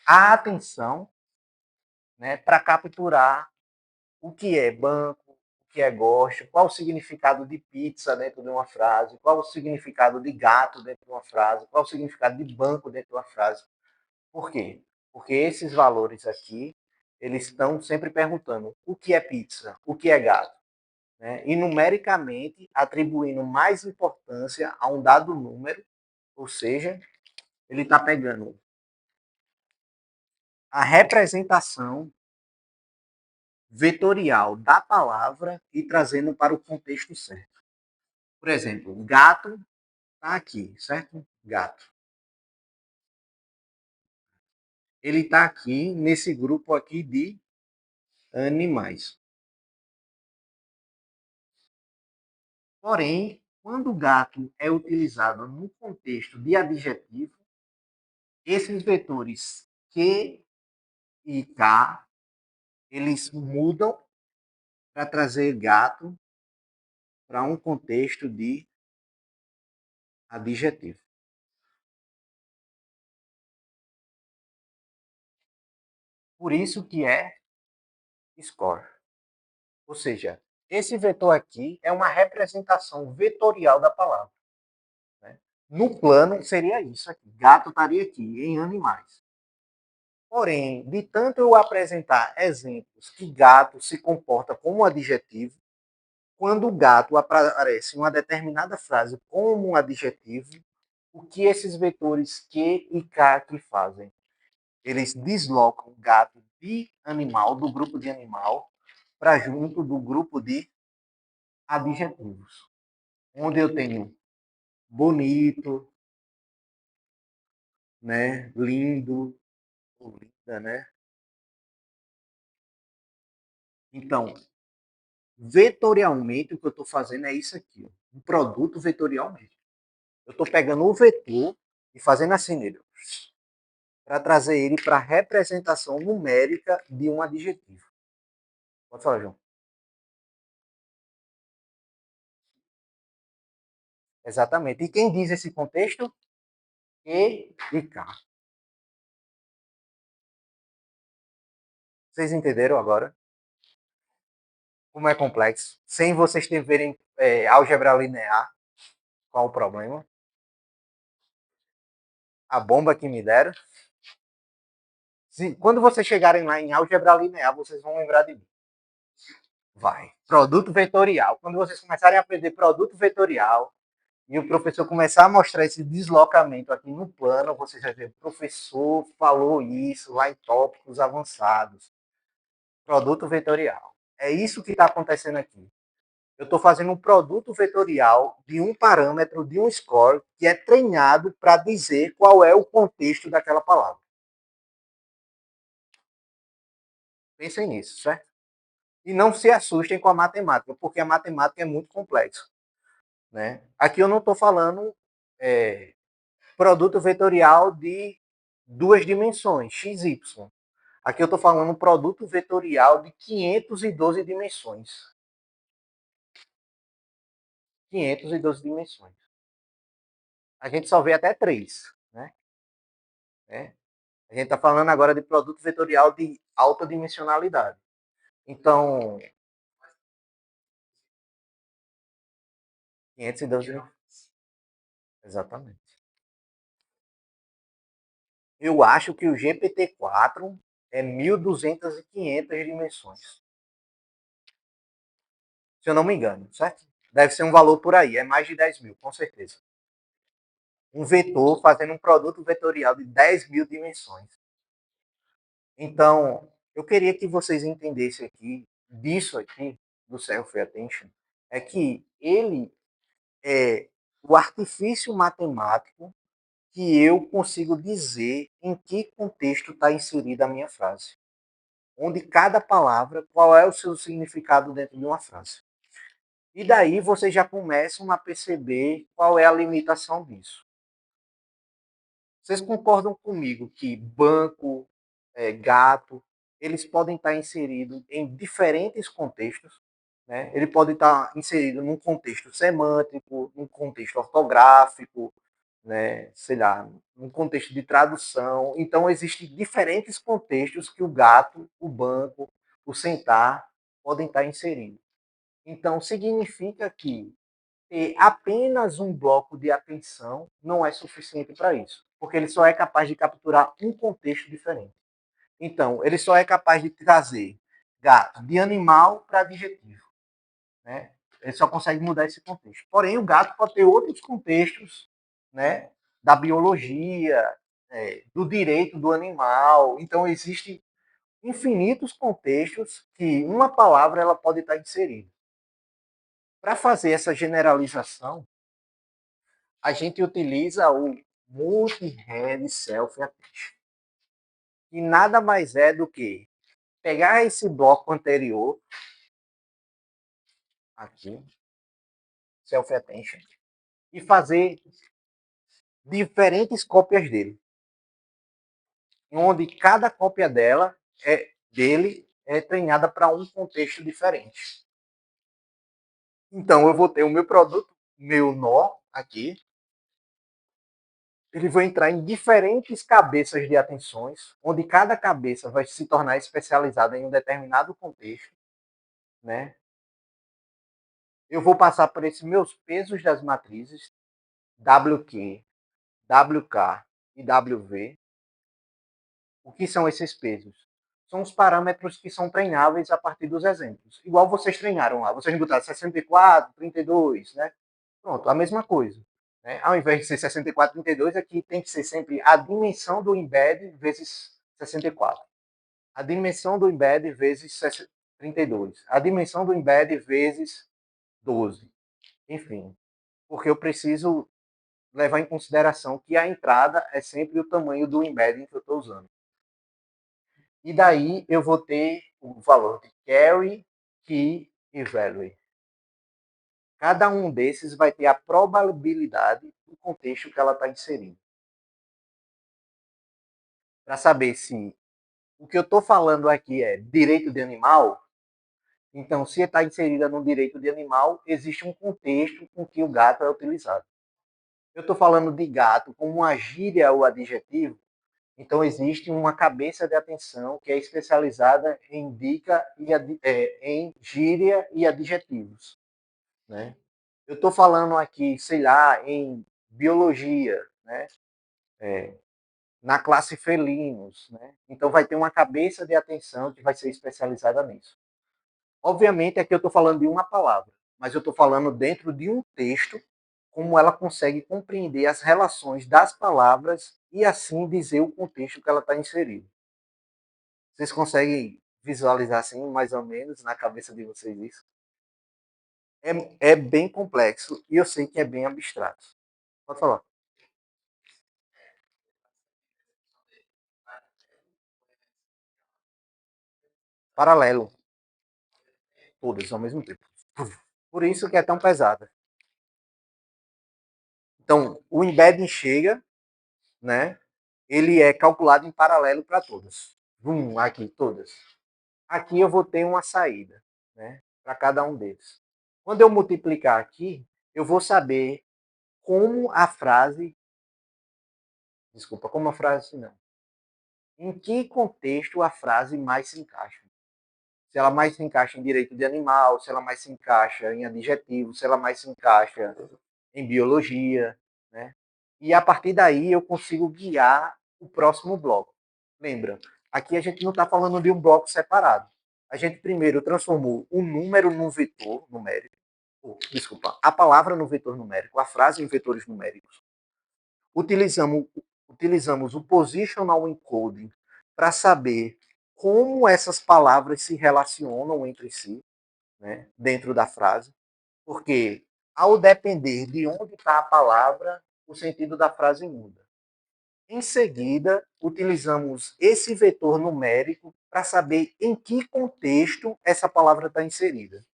a atenção, né, para capturar o que é banco, o que é gosto, qual o significado de pizza dentro de uma frase, qual o significado de gato dentro de uma frase, qual o significado de banco dentro de uma frase. Por quê? Porque esses valores aqui, eles estão sempre perguntando o que é pizza, o que é gato. Né? E numericamente atribuindo mais importância a um dado número, ou seja, ele está pegando a representação vetorial da palavra e trazendo para o contexto certo. Por exemplo, gato está aqui, certo? Gato. Ele está aqui nesse grupo aqui de animais. Porém, quando o gato é utilizado no contexto de adjetivo, esses vetores Q e K, eles mudam para trazer gato para um contexto de adjetivo. Por isso que é score. Ou seja, esse vetor aqui é uma representação vetorial da palavra. Né? No plano seria isso aqui. Gato estaria aqui, em animais. Porém, de tanto eu apresentar exemplos que gato se comporta como um adjetivo, quando o gato aparece em uma determinada frase como um adjetivo, o que esses vetores Q e K aqui fazem? Eles deslocam o gato de animal, do grupo de animal, para junto do grupo de adjetivos. Onde eu tenho bonito, né, lindo, ou linda, né? Então, vetorialmente, o que eu estou fazendo é isso aqui, ó, um produto vetorial mesmo. Eu estou pegando o vetor e fazendo assim nele, para trazer ele para a representação numérica de um adjetivo. Pode falar, João. Exatamente. E quem diz esse contexto? E e K. Vocês entenderam agora? Como é complexo? Sem vocês verem álgebra linear, qual o problema? A bomba que me deram. Quando vocês chegarem lá em álgebra linear, vocês vão lembrar de mim. Vai. Produto vetorial. Quando vocês começarem a aprender produto vetorial e o professor começar a mostrar esse deslocamento aqui no plano, vocês vão ver, o professor falou isso lá em tópicos avançados. Produto vetorial. É isso que está acontecendo aqui. Eu estou fazendo um produto vetorial de um parâmetro, de um score, que é treinado para dizer qual é o contexto daquela palavra. Pensem nisso, certo? E não se assustem com a matemática, porque a matemática é muito complexa. Né? Aqui eu não estou falando produto vetorial de duas dimensões, x, y. Aqui eu estou falando produto vetorial de 512 dimensões. 512 dimensões. A gente só vê até 3. Né? A gente está falando agora de produto vetorial de alta dimensionalidade. Então, 512. Exatamente. Eu acho que o GPT-4 é 1.200 e 500 dimensões. Se eu não me engano, certo? Deve ser um valor por aí, é mais de 10 mil, com certeza. Um vetor fazendo um produto vetorial de 10 mil dimensões. Então, eu queria que vocês entendessem aqui, disso aqui, do self-attention, é que ele é o artifício matemático que eu consigo dizer em que contexto está inserida a minha frase. Onde cada palavra, qual é o seu significado dentro de uma frase. E daí vocês já começam a perceber qual é a limitação disso. Vocês concordam comigo que banco, gato, eles podem estar inseridos em diferentes contextos? Né? Ele pode estar inserido num contexto semântico, num contexto ortográfico, né? Sei lá, num contexto de tradução. Então, existem diferentes contextos que o gato, o banco, o sentar podem estar inseridos. Então, significa que ter apenas um bloco de atenção não é suficiente para isso, porque ele só é capaz de capturar um contexto diferente. Então, ele só é capaz de trazer gato de animal para adjetivo. Né? Ele só consegue mudar esse contexto. Porém, o gato pode ter outros contextos, né? Da biologia, do direito do animal. Então, existem infinitos contextos que uma palavra ela pode estar inserida. Para fazer essa generalização, a gente utiliza o multi-head self-attention, que nada mais é do que pegar esse bloco anterior, aqui, self-attention, e fazer diferentes cópias dele, onde cada cópia dele é treinada para um contexto diferente. Então, eu vou ter o meu produto, meu nó aqui, ele vai entrar em diferentes cabeças de atenções, onde cada cabeça vai se tornar especializada em um determinado contexto, né? Eu vou passar por esses meus pesos das matrizes, WQ, WK e WV. O que são esses pesos? São os parâmetros que são treináveis a partir dos exemplos. Igual vocês treinaram lá. Vocês botaram 64, 32, né? Pronto, a mesma coisa. Né? Ao invés de ser 64, 32, aqui tem que ser sempre a dimensão do embed vezes 64. A dimensão do embed vezes 32. A dimensão do embed vezes 12. Enfim, porque eu preciso levar em consideração que a entrada é sempre o tamanho do embedding que eu estou usando. E daí eu vou ter o valor de carry, key e value. Cada um desses vai ter a probabilidade do contexto que ela está inserindo. Para saber se o que eu estou falando aqui é direito de animal, então se está inserida no direito de animal, existe um contexto com que o gato é utilizado. Eu estou falando de gato como uma gíria ou adjetivo, então existe uma cabeça de atenção que é especializada em dica e em gíria e adjetivos, né? Eu estou falando aqui, sei lá, em biologia, né? Na classe felinos, né? Então vai ter uma cabeça de atenção que vai ser especializada nisso. Obviamente aqui eu estou falando de uma palavra, mas eu estou falando dentro de um texto como ela consegue compreender as relações das palavras e assim dizer o contexto que ela está inserida. Vocês conseguem visualizar assim, mais ou menos, na cabeça de vocês isso? É bem complexo e eu sei que é bem abstrato. Pode falar. Paralelo, todas ao mesmo tempo. Por isso que é tão pesada. Então, o embedding chega, né? Ele é calculado em paralelo para todas. Aqui, todas. Aqui eu vou ter uma saída, né? Para cada um deles. Quando eu multiplicar aqui, eu vou saber como a frase. Desculpa, como a frase não. Em que contexto a frase mais se encaixa? Se ela mais se encaixa em direito de animal, se ela mais se encaixa em adjetivo, se ela mais se encaixa em biologia, né? E a partir daí eu consigo guiar o próximo bloco. Lembra? Aqui a gente não está falando de um bloco separado. A gente primeiro transformou o número num vetor numérico. Desculpa, a palavra no vetor numérico, a frase em vetores numéricos. Utilizamos, utilizamos o positional encoding para saber como essas palavras se relacionam entre si, né, dentro da frase, porque ao depender de onde está a palavra, o sentido da frase muda. Em seguida, utilizamos esse vetor numérico para saber em que contexto essa palavra está inserida.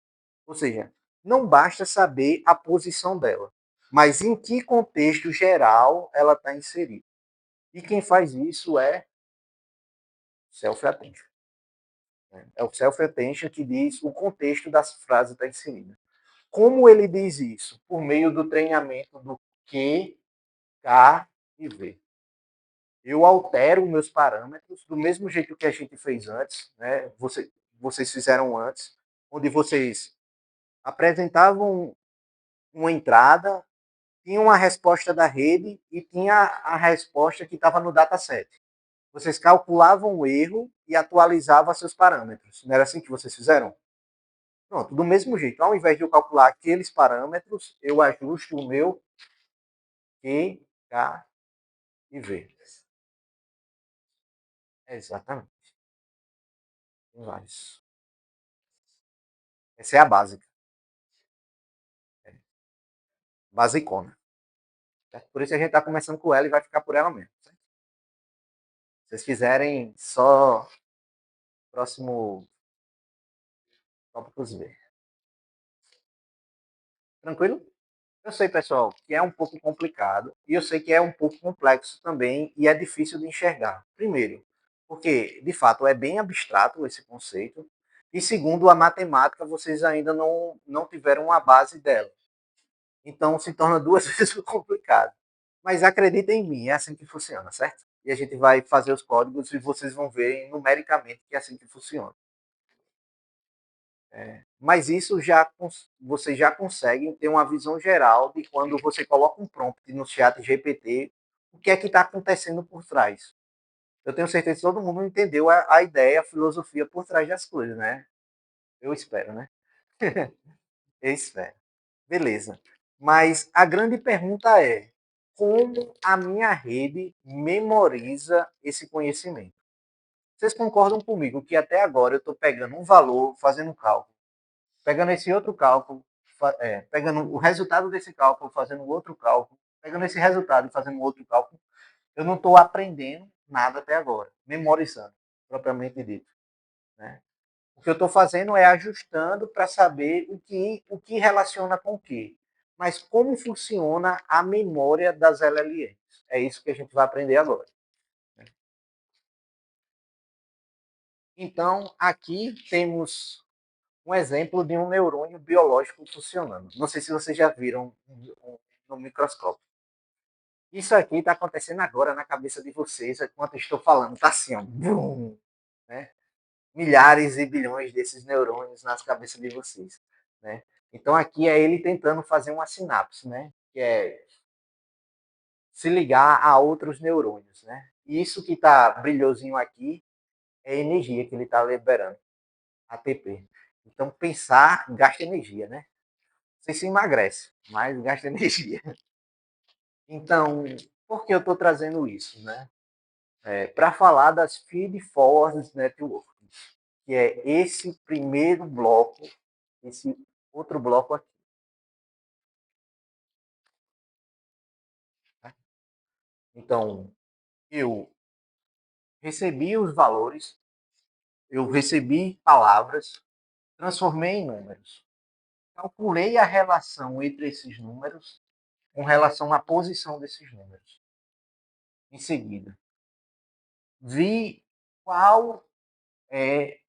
Ou seja, não basta saber a posição dela, mas em que contexto geral ela está inserida. E quem faz isso é self-attention. É o self-attention que diz o contexto das frases está inserida. Como ele diz isso? Por meio do treinamento do Q, K e V. Eu altero meus parâmetros do mesmo jeito que a gente fez antes, né? Vocês fizeram antes, onde vocês apresentavam uma entrada, tinha uma resposta da rede e tinha a resposta que estava no dataset. Vocês calculavam o erro e atualizavam seus parâmetros. Não era assim que vocês fizeram? Pronto, do mesmo jeito. Ao invés de eu calcular aqueles parâmetros, eu ajusto o meu Q, K e V. Exatamente. Tem vários. Essa é a básica. Basicona. Por isso a gente está começando com ela e vai ficar por ela mesmo. Certo? Se vocês quiserem, só próximo tópicos V. Tranquilo? Eu sei, pessoal, que é um pouco complicado e eu sei que é um pouco complexo também e é difícil de enxergar. Primeiro, porque de fato é bem abstrato esse conceito E segundo, a matemática, vocês ainda não tiveram uma base dela. Então se torna duas vezes complicado. Mas acredita em mim, é assim que funciona, certo? E a gente vai fazer os códigos e vocês vão ver numericamente que é assim que funciona. Mas isso já vocês já conseguem ter uma visão geral de quando você coloca um prompt no chat GPT, o que é que está acontecendo por trás. Eu tenho certeza que todo mundo entendeu a ideia, a filosofia por trás das coisas, né? Eu espero, né? Eu espero. Beleza. Mas a grande pergunta é: como a minha rede memoriza esse conhecimento? Vocês concordam comigo que até agora eu estou pegando um valor, fazendo um cálculo, pegando esse outro cálculo, pegando o resultado desse cálculo, fazendo outro cálculo, pegando esse resultado e fazendo outro cálculo? Eu não estou aprendendo nada até agora, memorizando, propriamente dito. Né? O que eu estou fazendo é ajustando para saber o que relaciona com o que. Mas como funciona a memória das LLMs? É isso que a gente vai aprender agora. Então, aqui temos um exemplo de um neurônio biológico funcionando. Não sei se vocês já viram no microscópio. Isso aqui está acontecendo agora na cabeça de vocês, enquanto eu estou falando. Está assim, ó, bum, né? Milhares e bilhões desses neurônios nas cabeças de vocês. Né? Então aqui é ele tentando fazer uma sinapse, né? Que é se ligar a outros neurônios. Né? E isso que está brilhosinho aqui é energia que ele está liberando, ATP. Então pensar gasta energia, né? Você se emagrece, mas gasta energia. Então, por que eu estou trazendo isso? Né? Para falar das Feed Forward Networks, que é esse primeiro bloco, esse outro bloco aqui. Tá? Então, eu recebi os valores, eu recebi palavras, transformei em números. Calculei a relação entre esses números com relação à posição desses números. Em seguida, vi qual é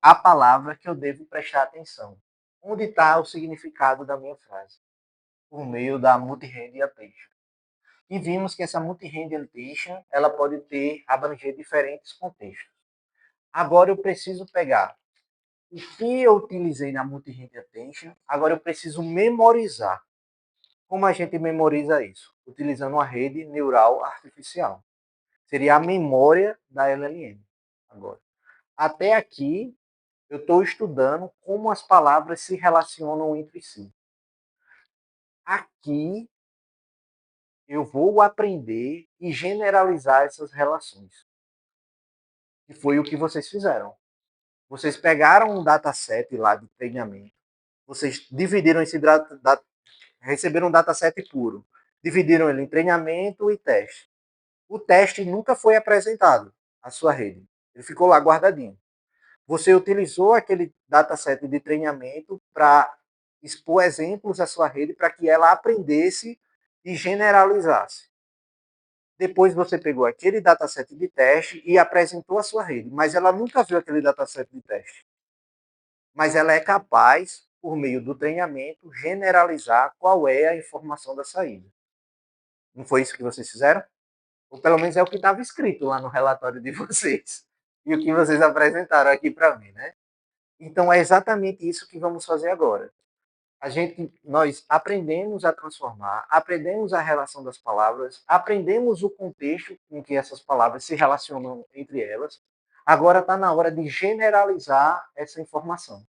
a palavra que eu devo prestar atenção. Onde está o significado da minha frase? Por meio da multi-hand attention. E vimos que essa multi-hand attention ela pode abranger diferentes contextos. Agora eu preciso pegar o que eu utilizei na multi-hand attention, agora eu preciso memorizar. Como a gente memoriza isso? Utilizando uma rede neural artificial. Seria a memória da LLM. Agora, até aqui, eu estou estudando como as palavras se relacionam entre si. Aqui, eu vou aprender e generalizar essas relações. Que foi o que vocês fizeram. Vocês pegaram um dataset lá de treinamento, vocês dividiram esse receberam um dataset puro, dividiram ele em treinamento e teste. O teste nunca foi apresentado à sua rede. Ele ficou lá guardadinho. Você utilizou aquele dataset de treinamento para expor exemplos à sua rede para que ela aprendesse e generalizasse. Depois você pegou aquele dataset de teste e apresentou à sua rede, mas ela nunca viu aquele dataset de teste. Mas ela é capaz, por meio do treinamento, generalizar qual é a informação da saída. Não foi isso que vocês fizeram? Ou pelo menos é o que estava escrito lá no relatório de vocês. E o que vocês apresentaram aqui para mim, né? Então é exatamente isso que vamos fazer agora. Nós aprendemos a transformar, aprendemos a relação das palavras, aprendemos o contexto em que essas palavras se relacionam entre elas. Agora está na hora de generalizar essa informação,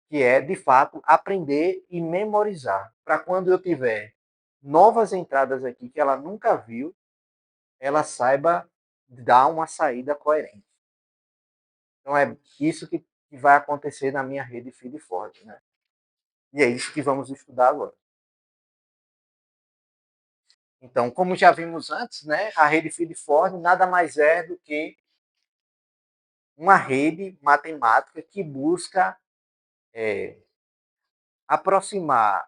que é, de fato, aprender e memorizar. Para quando eu tiver novas entradas aqui que ela nunca viu, ela saiba dar uma saída coerente. Então é isso que vai acontecer na minha rede Feedforward, né? E é isso que vamos estudar agora. Então, como já vimos antes, né, a rede Feedforward nada mais é do que uma rede matemática que busca aproximar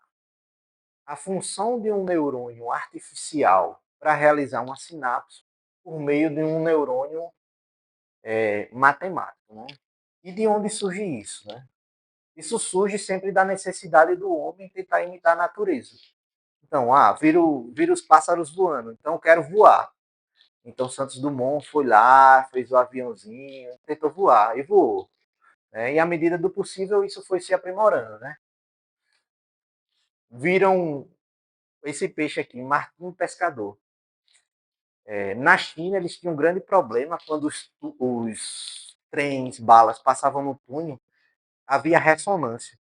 a função de um neurônio artificial para realizar uma sinapse por meio de um neurônio matemático. Né? E de onde surge isso, né? Isso surge sempre da necessidade do homem tentar imitar a natureza. Então, vira os pássaros voando, então eu quero voar. Então Santos Dumont foi lá, fez o aviãozinho, tentou voar e voou. Né? E à medida do possível isso foi se aprimorando, né? Viram esse peixe aqui, martim pescador. Na China eles tinham um grande problema quando os trens, balas passavam no túnel, havia ressonância.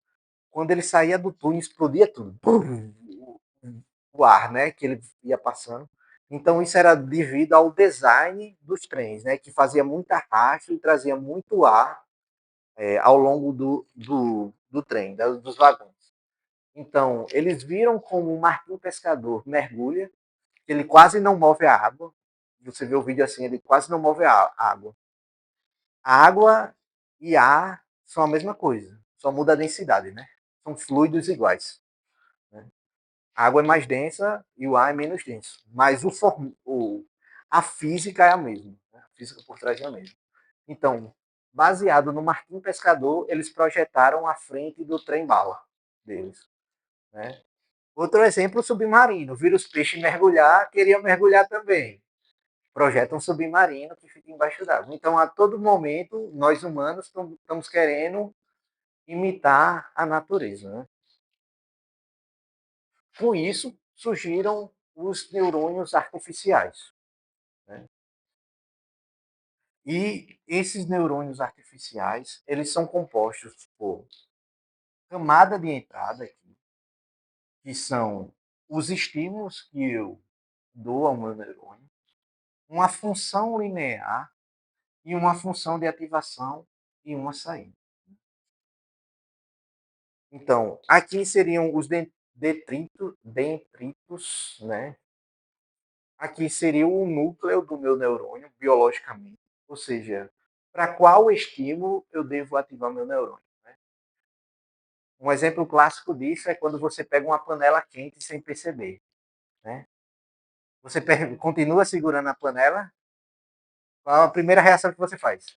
Quando ele saía do túnel, explodia tudo. O ar, né, que ele ia passando. Então isso era devido ao design dos trens, né, que fazia muito arrasto e trazia muito ar ao longo do trem, dos vagões. Então eles viram como o martim pescador mergulha, ele quase não move a água. Você vê o vídeo assim, ele quase não move a água. A água e ar são a mesma coisa, só muda a densidade, né? São fluidos iguais. Né? A água é mais densa e o ar é menos denso. Mas a física é a mesma. Né? A física por trás é a mesma. Então, baseado no Martim Pescador, eles projetaram a frente do trem-bala deles. Né? Outro exemplo, o submarino. Vira os peixes mergulhar, queria mergulhar também. Projeta um submarino que fica embaixo d'água. Então, a todo momento, nós humanos estamos querendo imitar a natureza. Né? Com isso, surgiram os neurônios artificiais. Né? E esses neurônios artificiais, eles são compostos por camada de entrada, que são os estímulos que eu dou ao meu neurônio, uma função linear e uma função de ativação e uma saída. Então, aqui seriam os detritos, né? Aqui seria o núcleo do meu neurônio, biologicamente. Ou seja, para qual estímulo eu devo ativar meu neurônio. Né? Um exemplo clássico disso é quando você pega uma panela quente sem perceber. Né? Você continua segurando a panela, qual a primeira reação que você faz?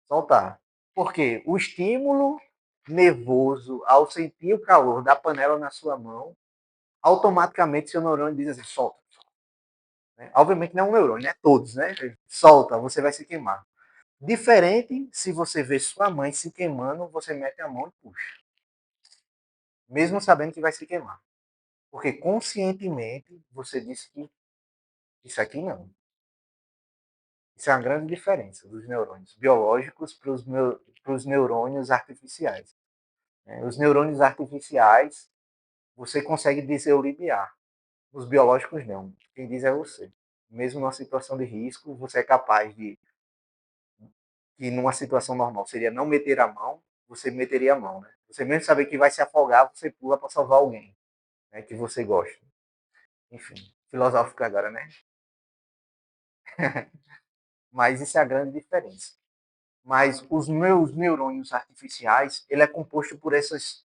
Soltar. Porque o estímulo nervoso, ao sentir o calor da panela na sua mão, automaticamente seu neurônio diz assim, solta. Né? Obviamente não é um neurônio, é todos, né? Solta, você vai se queimar. Diferente se você vê sua mãe se queimando, você mete a mão e puxa. Mesmo sabendo que vai se queimar. Porque conscientemente você disse que isso aqui não. Isso é uma grande diferença dos neurônios biológicos para os neurônios artificiais. Os neurônios artificiais, você consegue desequilibrar. Os biológicos não. Quem diz é você. Mesmo numa situação de risco, você é capaz de, que numa situação normal seria não meter a mão, você meteria a mão. Né? Você mesmo saber que vai se afogar, você pula para salvar alguém, né, que você gosta. Enfim, filosófico agora, né? Mas isso é a grande diferença. Mas os meus neurônios artificiais, ele é composto por essas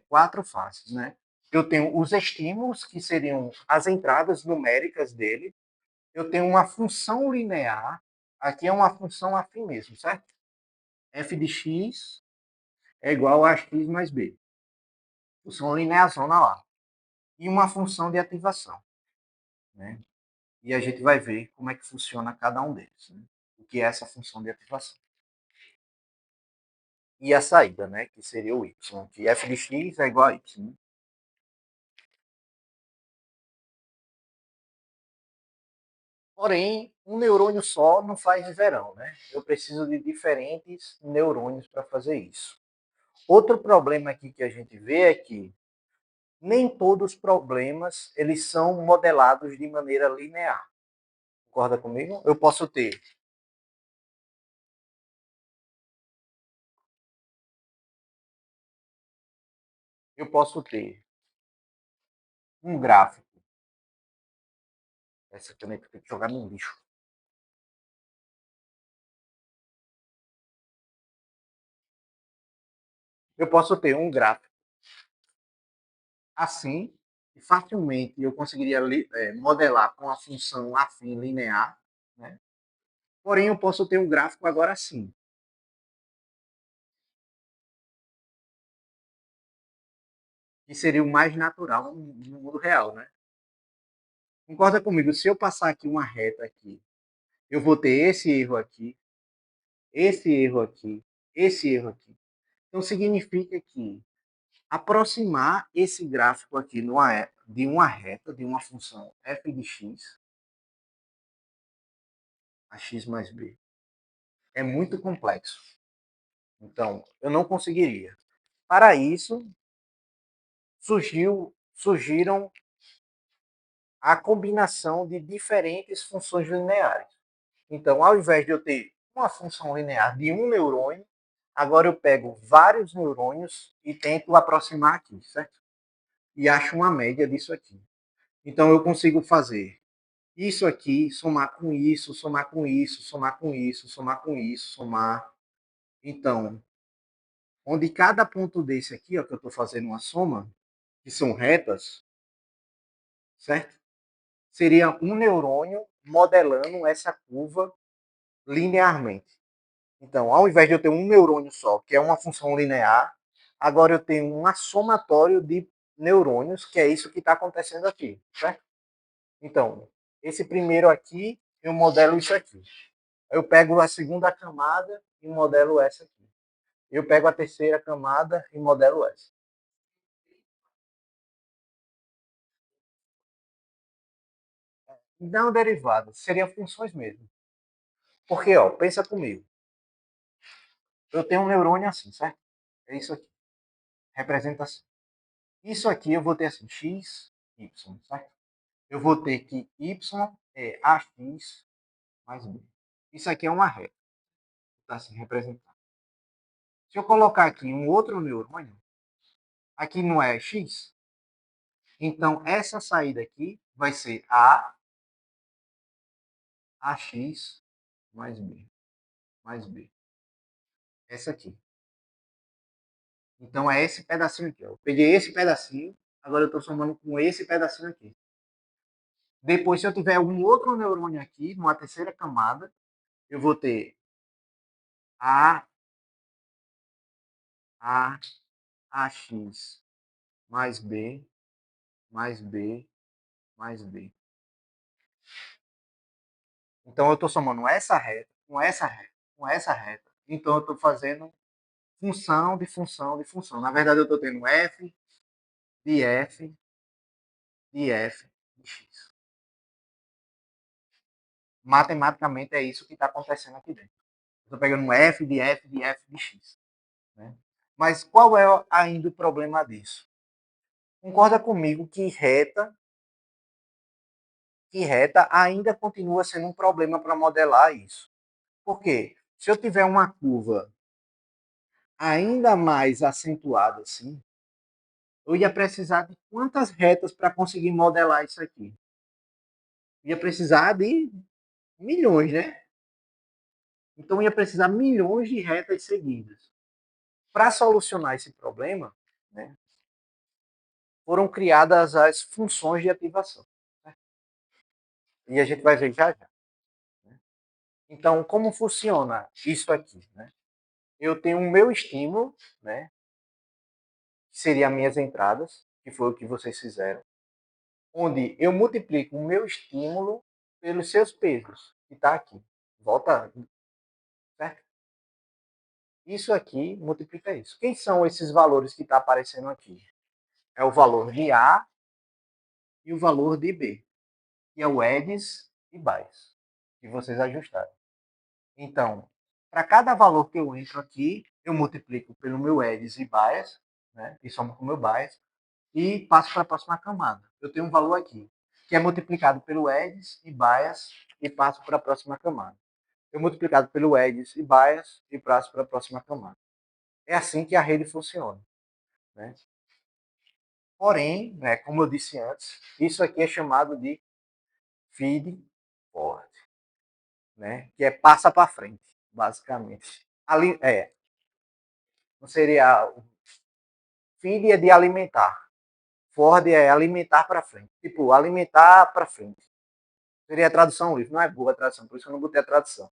quatro faces, né? Eu tenho os estímulos, que seriam as entradas numéricas dele. Eu tenho uma função linear. Aqui é uma função afim mesmo, certo? F de x é igual a x mais b. Função linearzona lá. E uma função de ativação. Né? E a gente vai ver como é que funciona cada um deles. Né? O que é essa função de ativação. E a saída, né? Que seria o y. Que f de x é igual a y. Porém, um neurônio só não faz verão, né? Eu preciso de diferentes neurônios para fazer isso. Outro problema aqui que a gente vê é que nem todos os problemas eles são modelados de maneira linear. Concorda comigo? Eu posso ter um gráfico. Essa caneta tem que jogar no lixo. Eu posso ter um gráfico assim, e facilmente eu conseguiria modelar com a função afim linear, né? Porém, eu posso ter um gráfico agora assim. Que seria o mais natural no mundo real, né? Concorda comigo? Se eu passar aqui uma reta aqui, eu vou ter esse erro aqui, esse erro aqui, esse erro aqui. Então significa que aproximar esse gráfico aqui de uma reta, de uma função f de x, a x mais b, é muito complexo. Então, eu não conseguiria. Para isso, surgiram a combinação de diferentes funções lineares. Então, ao invés de eu ter uma função linear de um neurônio, agora eu pego vários neurônios e tento aproximar aqui, certo? E acho uma média disso aqui. Então, eu consigo fazer isso aqui, somar com isso, somar com isso, somar com isso, somar com isso, somar. Então, onde cada ponto desse aqui, ó, que eu estou fazendo uma soma, que são retas, certo? Seria um neurônio modelando essa curva linearmente. Então, ao invés de eu ter um neurônio só, que é uma função linear, agora eu tenho um somatório de neurônios, que é isso que está acontecendo aqui, certo? Então, esse primeiro aqui, eu modelo isso aqui. Eu pego a segunda camada e modelo essa aqui. Eu pego a terceira camada e modelo essa. Não derivadas, seriam funções mesmo. Porque, ó, pensa comigo. Eu tenho um neurônio assim, certo? É isso aqui. Representa assim. Isso aqui eu vou ter assim, x, y, certo? Eu vou ter que y é ax mais b. Isso aqui é uma reta. Está assim representado. Se eu colocar aqui um outro neurônio, aqui não é x, então essa saída aqui vai ser ax mais b. Essa aqui. Então é esse pedacinho aqui. Ó. Eu peguei esse pedacinho, agora eu estou somando com esse pedacinho aqui. Depois, se eu tiver um outro neurônio aqui, numa terceira camada, eu vou ter a ax mais b mais b mais b. Então eu estou somando essa reta com essa reta com essa reta. Então eu estou fazendo função de função de função. Na verdade eu estou tendo f de f de f de x. Matematicamente é isso que está acontecendo aqui dentro. Estou pegando um f de f de f de x. Né? Mas qual é ainda o problema disso? Concorda comigo que reta ainda continua sendo um problema para modelar isso. Por quê? Se eu tiver uma curva ainda mais acentuada assim, eu ia precisar de quantas retas para conseguir modelar isso aqui? Ia precisar de milhões, né? Então ia precisar milhões de retas seguidas. Para solucionar esse problema, né, foram criadas as funções de ativação. Né? E a gente vai ver já já. Né? Então, como funciona isso aqui? Né? Eu tenho o meu estímulo, né, que seria as minhas entradas, que foi o que vocês fizeram, onde eu multiplico o meu estímulo pelos seus pesos, que está aqui. Volta, certo? Isso aqui multiplica isso. Quem são esses valores que está aparecendo aqui? É o valor de A e o valor de B, que é o EDS e BAES, que vocês ajustaram. Então, para cada valor que eu entro aqui, eu multiplico pelo meu EDS e BAES, né, e somo com o meu BAES, e passo para a próxima camada. Eu tenho um valor aqui, que é multiplicado pelo EDS e BAES e passo para a próxima camada. Eu multiplicado pelo EDS e BAES e passo para a próxima camada. É assim que a rede funciona. Né? Porém, né, como eu disse antes, isso aqui é chamado de feed forward, né? Que é passa para frente, basicamente. Ali, não seria feed é de alimentar, forward é alimentar para frente, tipo alimentar para frente. Seria a tradução livre, não é boa a tradução, por isso que eu não botei a tradução.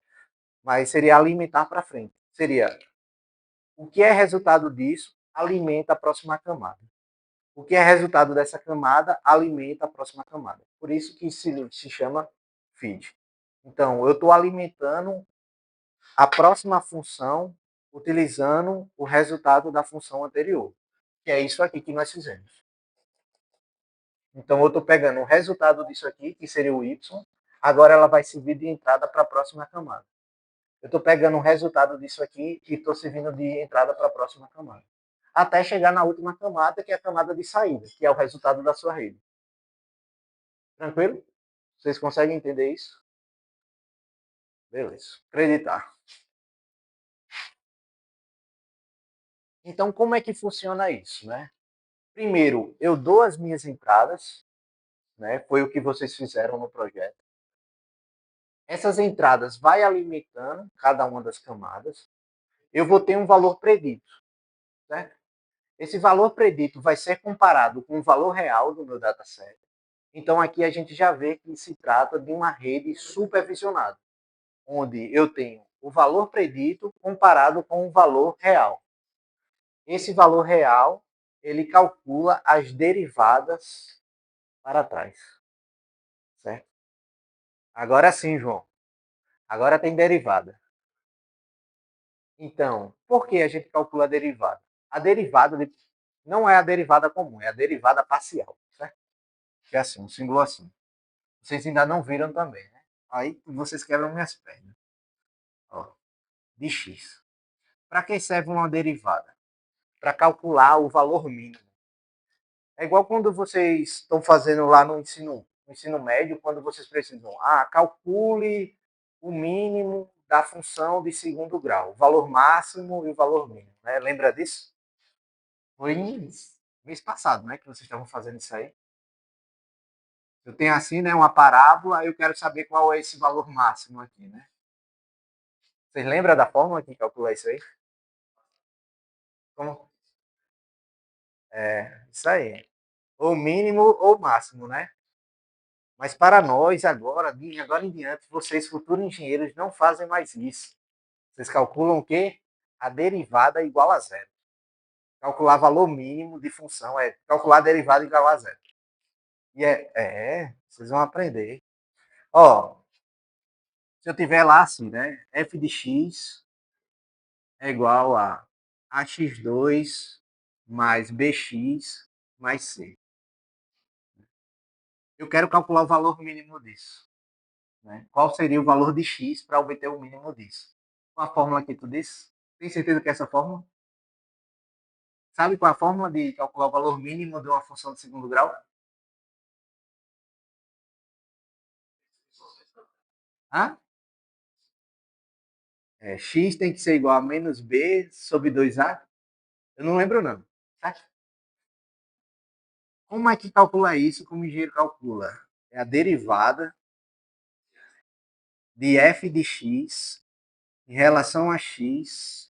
mas seria alimentar para frente. Seria o que é resultado disso alimenta a próxima camada. O que é resultado dessa camada alimenta a próxima camada. Por isso que se chama feed. Então, eu estou alimentando a próxima função utilizando o resultado da função anterior, que é isso aqui que nós fizemos. Então, eu estou pegando o resultado disso aqui, que seria o y, agora ela vai servir de entrada para a próxima camada. Eu estou pegando o resultado disso aqui e estou servindo de entrada para a próxima camada. Até chegar na última camada, que é a camada de saída, que é o resultado da sua rede. Tranquilo? Vocês conseguem entender isso? Beleza. Acreditar. Então, como é que funciona isso, né? Primeiro, eu dou as minhas entradas, né? Foi o que vocês fizeram no projeto. Essas entradas vai alimentando cada uma das camadas. Eu vou ter um valor predito, certo? Esse valor predito vai ser comparado com o valor real do meu dataset. Então, aqui a gente já vê que se trata de uma rede supervisionada, onde eu tenho o valor predito comparado com o valor real. Esse valor real, ele calcula as derivadas para trás. Certo? Agora sim, João. Agora tem derivada. Então, por que a gente calcula a derivada? A derivada não é a derivada comum, é a derivada parcial. Certo? Que é assim, um símbolo assim. Vocês ainda não viram também, né? Aí vocês quebram minhas pernas. Ó, de x. Para que serve uma derivada? Para calcular o valor mínimo. É igual quando vocês estão fazendo lá no ensino médio, quando vocês precisam, calcule o mínimo da função de segundo grau, o valor máximo e o valor mínimo. Né? Lembra disso? Foi mês passado, né, que vocês estavam fazendo isso aí. Eu tenho assim, né, uma parábola, eu quero saber qual é esse valor máximo aqui, né? Vocês lembram da fórmula que calcula isso aí? Como? É, isso aí. Ou mínimo ou máximo, né? Mas para nós, agora em diante, vocês, futuros engenheiros, não fazem mais isso. Vocês calculam o quê? A derivada igual a zero. Calcular valor mínimo de função é calcular a derivada igual a zero. E vocês vão aprender. Ó, se eu tiver lá assim, né? F de x é igual a ax2 mais bx mais c. Eu quero calcular o valor mínimo disso. Né? Qual seria o valor de x para obter o mínimo disso? Qual a fórmula que tu disse? Tem certeza que é essa fórmula? Sabe qual é a fórmula de calcular o valor mínimo de uma função de segundo grau? Hã? X tem que ser igual a menos b sobre 2a? Eu não lembro não. Tá? Como é que calcula isso? Como o engenheiro calcula? É a derivada de f de x em relação a x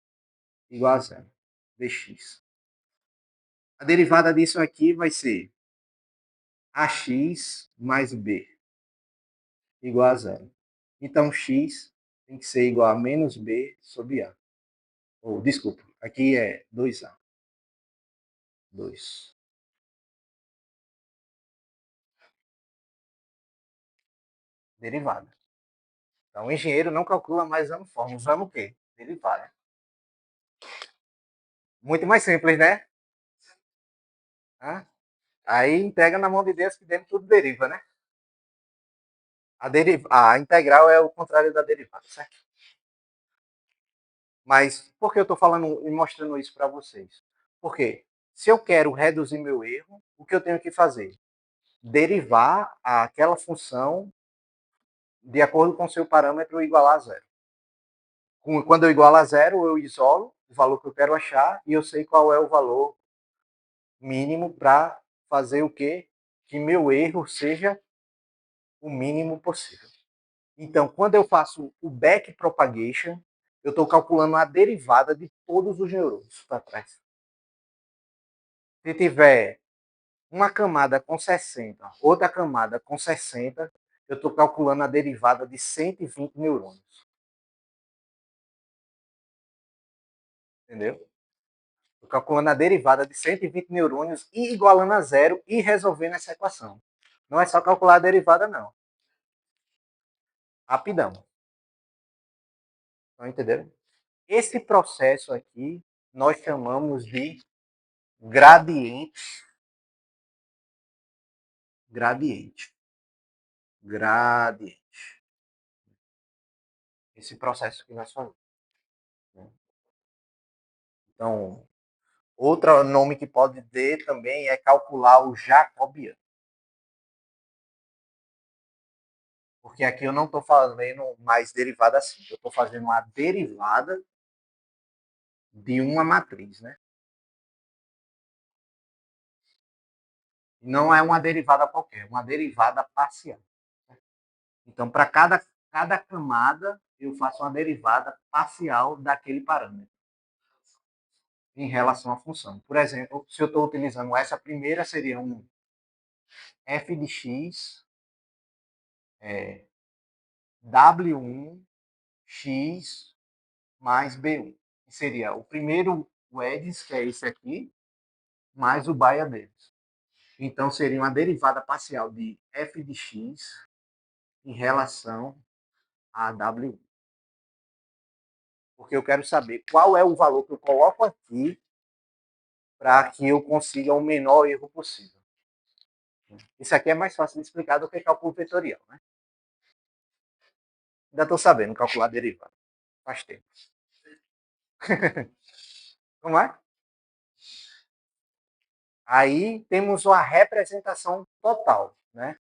igual a zero. Dx. A derivada disso aqui vai ser ax mais b igual a zero. Então, x tem que ser igual a menos b sobre a. Ou, desculpa, aqui é 2a. 2. Derivada. Então, o engenheiro não calcula mais usando fórmula. Usando o quê? Derivada. Muito mais simples, né? Aí entrega na mão de Deus que dentro tudo deriva, né? A integral é o contrário da derivada, certo? Mas por que eu estou falando e mostrando isso para vocês? Porque se eu quero reduzir meu erro, o que eu tenho que fazer? Derivar aquela função de acordo com o seu parâmetro igualar a zero. Quando eu igualo a zero, eu isolo o valor que eu quero achar e eu sei qual é o valor mínimo para fazer o quê? Que meu erro seja o mínimo possível. Então, quando eu faço o backpropagation, eu estou calculando a derivada de todos os neurônios para trás. Se tiver uma camada com 60, outra camada com 60, eu estou calculando a derivada de 120 neurônios. Entendeu? Estou calculando a derivada de 120 neurônios e igualando a zero e resolvendo essa equação. Não é só calcular a derivada, não. Rapidão. Estão entendendo? Esse processo aqui nós chamamos de gradiente. Gradiente. Gradiente. Esse processo que nós falamos. Então, outro nome que pode ter também é calcular o jacobiano. Porque aqui eu não estou fazendo mais derivada assim. Eu estou fazendo uma derivada de uma matriz, né? Não é uma derivada qualquer, é uma derivada parcial. Então, para cada camada, eu faço uma derivada parcial daquele parâmetro em relação à função. Por exemplo, se eu estou utilizando essa primeira, seria um f de x w1x mais b1. Que seria o primeiro Wedges, que é esse aqui, mais o baia deles. Então, seria uma derivada parcial de f de x em relação a w1. Porque eu quero saber qual é o valor que eu coloco aqui para que eu consiga o menor erro possível. Isso aqui é mais fácil de explicar do que cálculo vetorial, né? Ainda estou sabendo calcular derivada. Faz tempo. Como é? Aí temos uma representação total, né?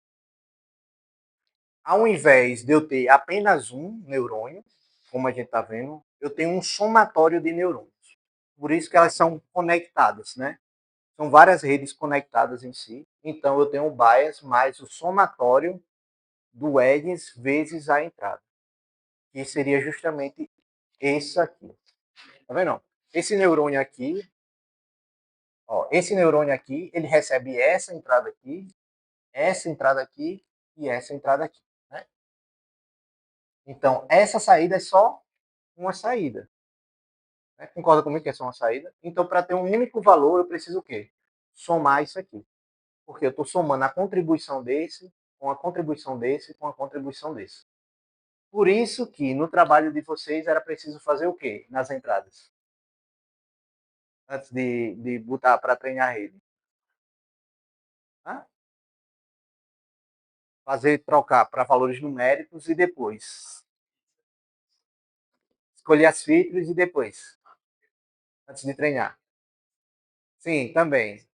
Ao invés de eu ter apenas um neurônio, como a gente está vendo, eu tenho um somatório de neurônios. Por isso que elas são conectadas, né? São várias redes conectadas em si. Então eu tenho o bias mais o somatório do Edges vezes a entrada. Que seria justamente esse aqui. Tá vendo? Esse neurônio aqui, ó, esse neurônio aqui, ele recebe essa entrada aqui e essa entrada aqui. Né? Então, essa saída é só uma saída. Né? Concorda comigo que é só uma saída? Então, para ter um único valor, eu preciso o quê? Somar isso aqui. Porque eu estou somando a contribuição desse com a contribuição desse com a contribuição desse. Por isso que no trabalho de vocês era preciso fazer o quê? Nas entradas. Antes de botar para treinar a rede. Hã? Fazer trocar para valores numéricos e depois escolher as features e depois, antes de treinar. Sim, também.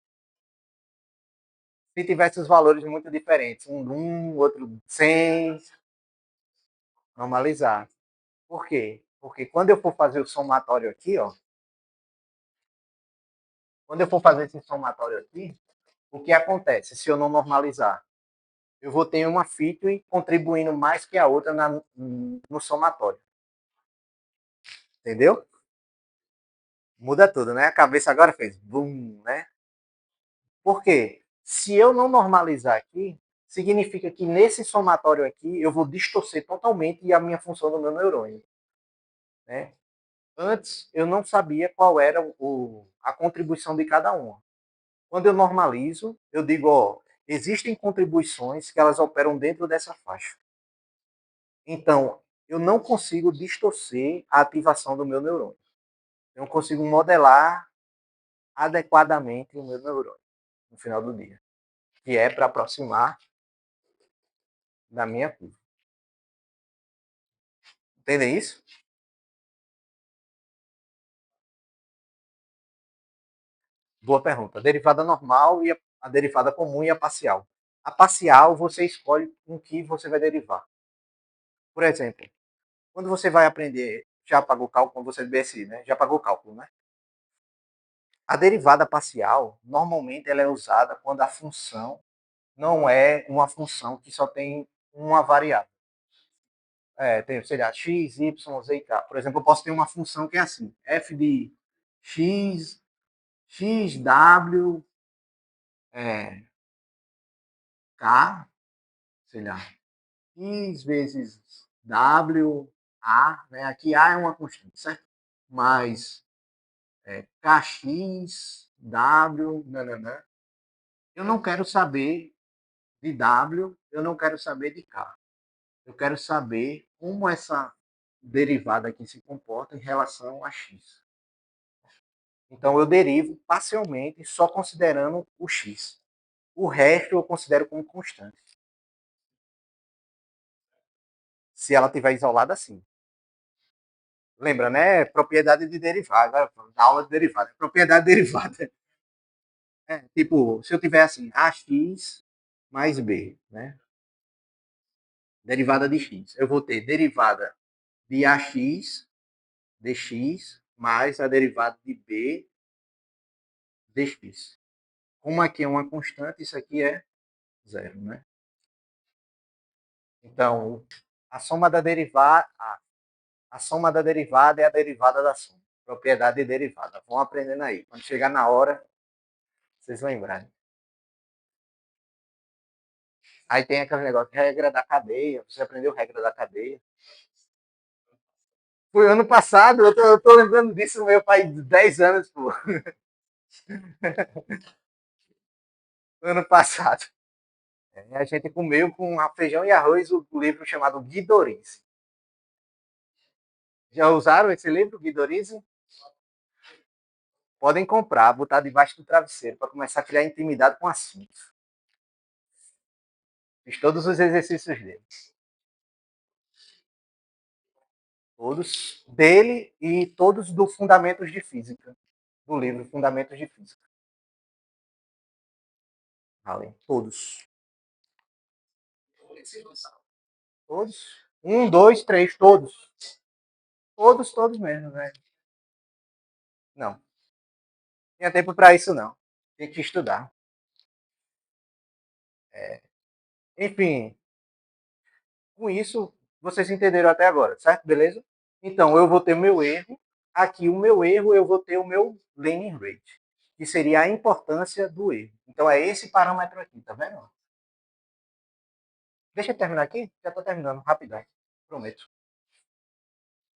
Se tivesse os valores muito diferentes, um outro 100, normalizar. Por quê? Porque quando eu for fazer o somatório aqui, ó, quando eu for fazer esse somatório aqui, o que acontece se eu não normalizar? Eu vou ter uma feature contribuindo mais que a outra no somatório. Entendeu? Muda tudo, né? A cabeça agora fez bum, né? Por quê? Se eu não normalizar aqui, significa que nesse somatório aqui eu vou distorcer totalmente a minha função do meu neurônio. Né? Antes eu não sabia qual era a contribuição de cada uma. Quando eu normalizo, eu digo, ó, existem contribuições que elas operam dentro dessa faixa. Então, eu não consigo distorcer a ativação do meu neurônio. Eu não consigo modelar adequadamente o meu neurônio no final do dia, que é para aproximar da minha curva. Entendem isso? Boa pergunta. A derivada normal e a derivada comum e a parcial. A parcial, você escolhe com que você vai derivar. Por exemplo, quando você vai aprender, já pagou cálculo, quando você é BSI, né? Já pagou cálculo, né? A derivada parcial, normalmente, ela é usada quando a função não é uma função que só tem uma variável. Tem, sei lá, x, y, z e k. Por exemplo, eu posso ter uma função que é assim, f de x, xw, k, sei lá, x vezes w, a, né? Aqui a é uma constante, certo? Mais KX, W, nananã. Eu não quero saber de W, eu não quero saber de K. Eu quero saber como essa derivada aqui se comporta em relação a X. Então eu derivo parcialmente só considerando o X. O resto eu considero como constante. Se ela estiver isolada, sim. Lembra, né? Propriedade de derivada. Na aula de derivada. Propriedade derivada. Tipo, se eu tiver assim, AX mais B, né? Derivada de X. Eu vou ter derivada de AX dx mais a derivada de B dx. Como aqui é uma constante, isso aqui é zero, né? Então, a soma da derivada, a soma da derivada é a derivada da soma. Propriedade de derivada. Vão aprendendo aí. Quando chegar na hora, vocês lembrarem. Aí tem aquele negócio, regra da cadeia. Você aprendeu regra da cadeia. Foi ano passado, eu tô lembrando disso, meu pai, de 10 anos, pô. Ano passado. A gente comeu com feijão e arroz o livro chamado Guidorize. Já usaram esse livro, Guidorize? Podem comprar, botar debaixo do travesseiro para começar a criar intimidade com o assunto. Fiz todos os exercícios dele. Todos dele e todos do Fundamentos de Física. Do livro Fundamentos de Física. Além, todos. Todos. Um, dois, três, todos. Todos mesmo, né? Não. Tinha tempo para isso, não. Tem que estudar. Enfim, com isso, vocês entenderam até agora, certo? Beleza? Então, eu vou ter o meu erro. Aqui, o meu erro, eu vou ter o meu learning rate, que seria a importância do erro. Então, é esse parâmetro aqui, tá vendo? Deixa eu terminar aqui. Já estou terminando, rapidão. Prometo.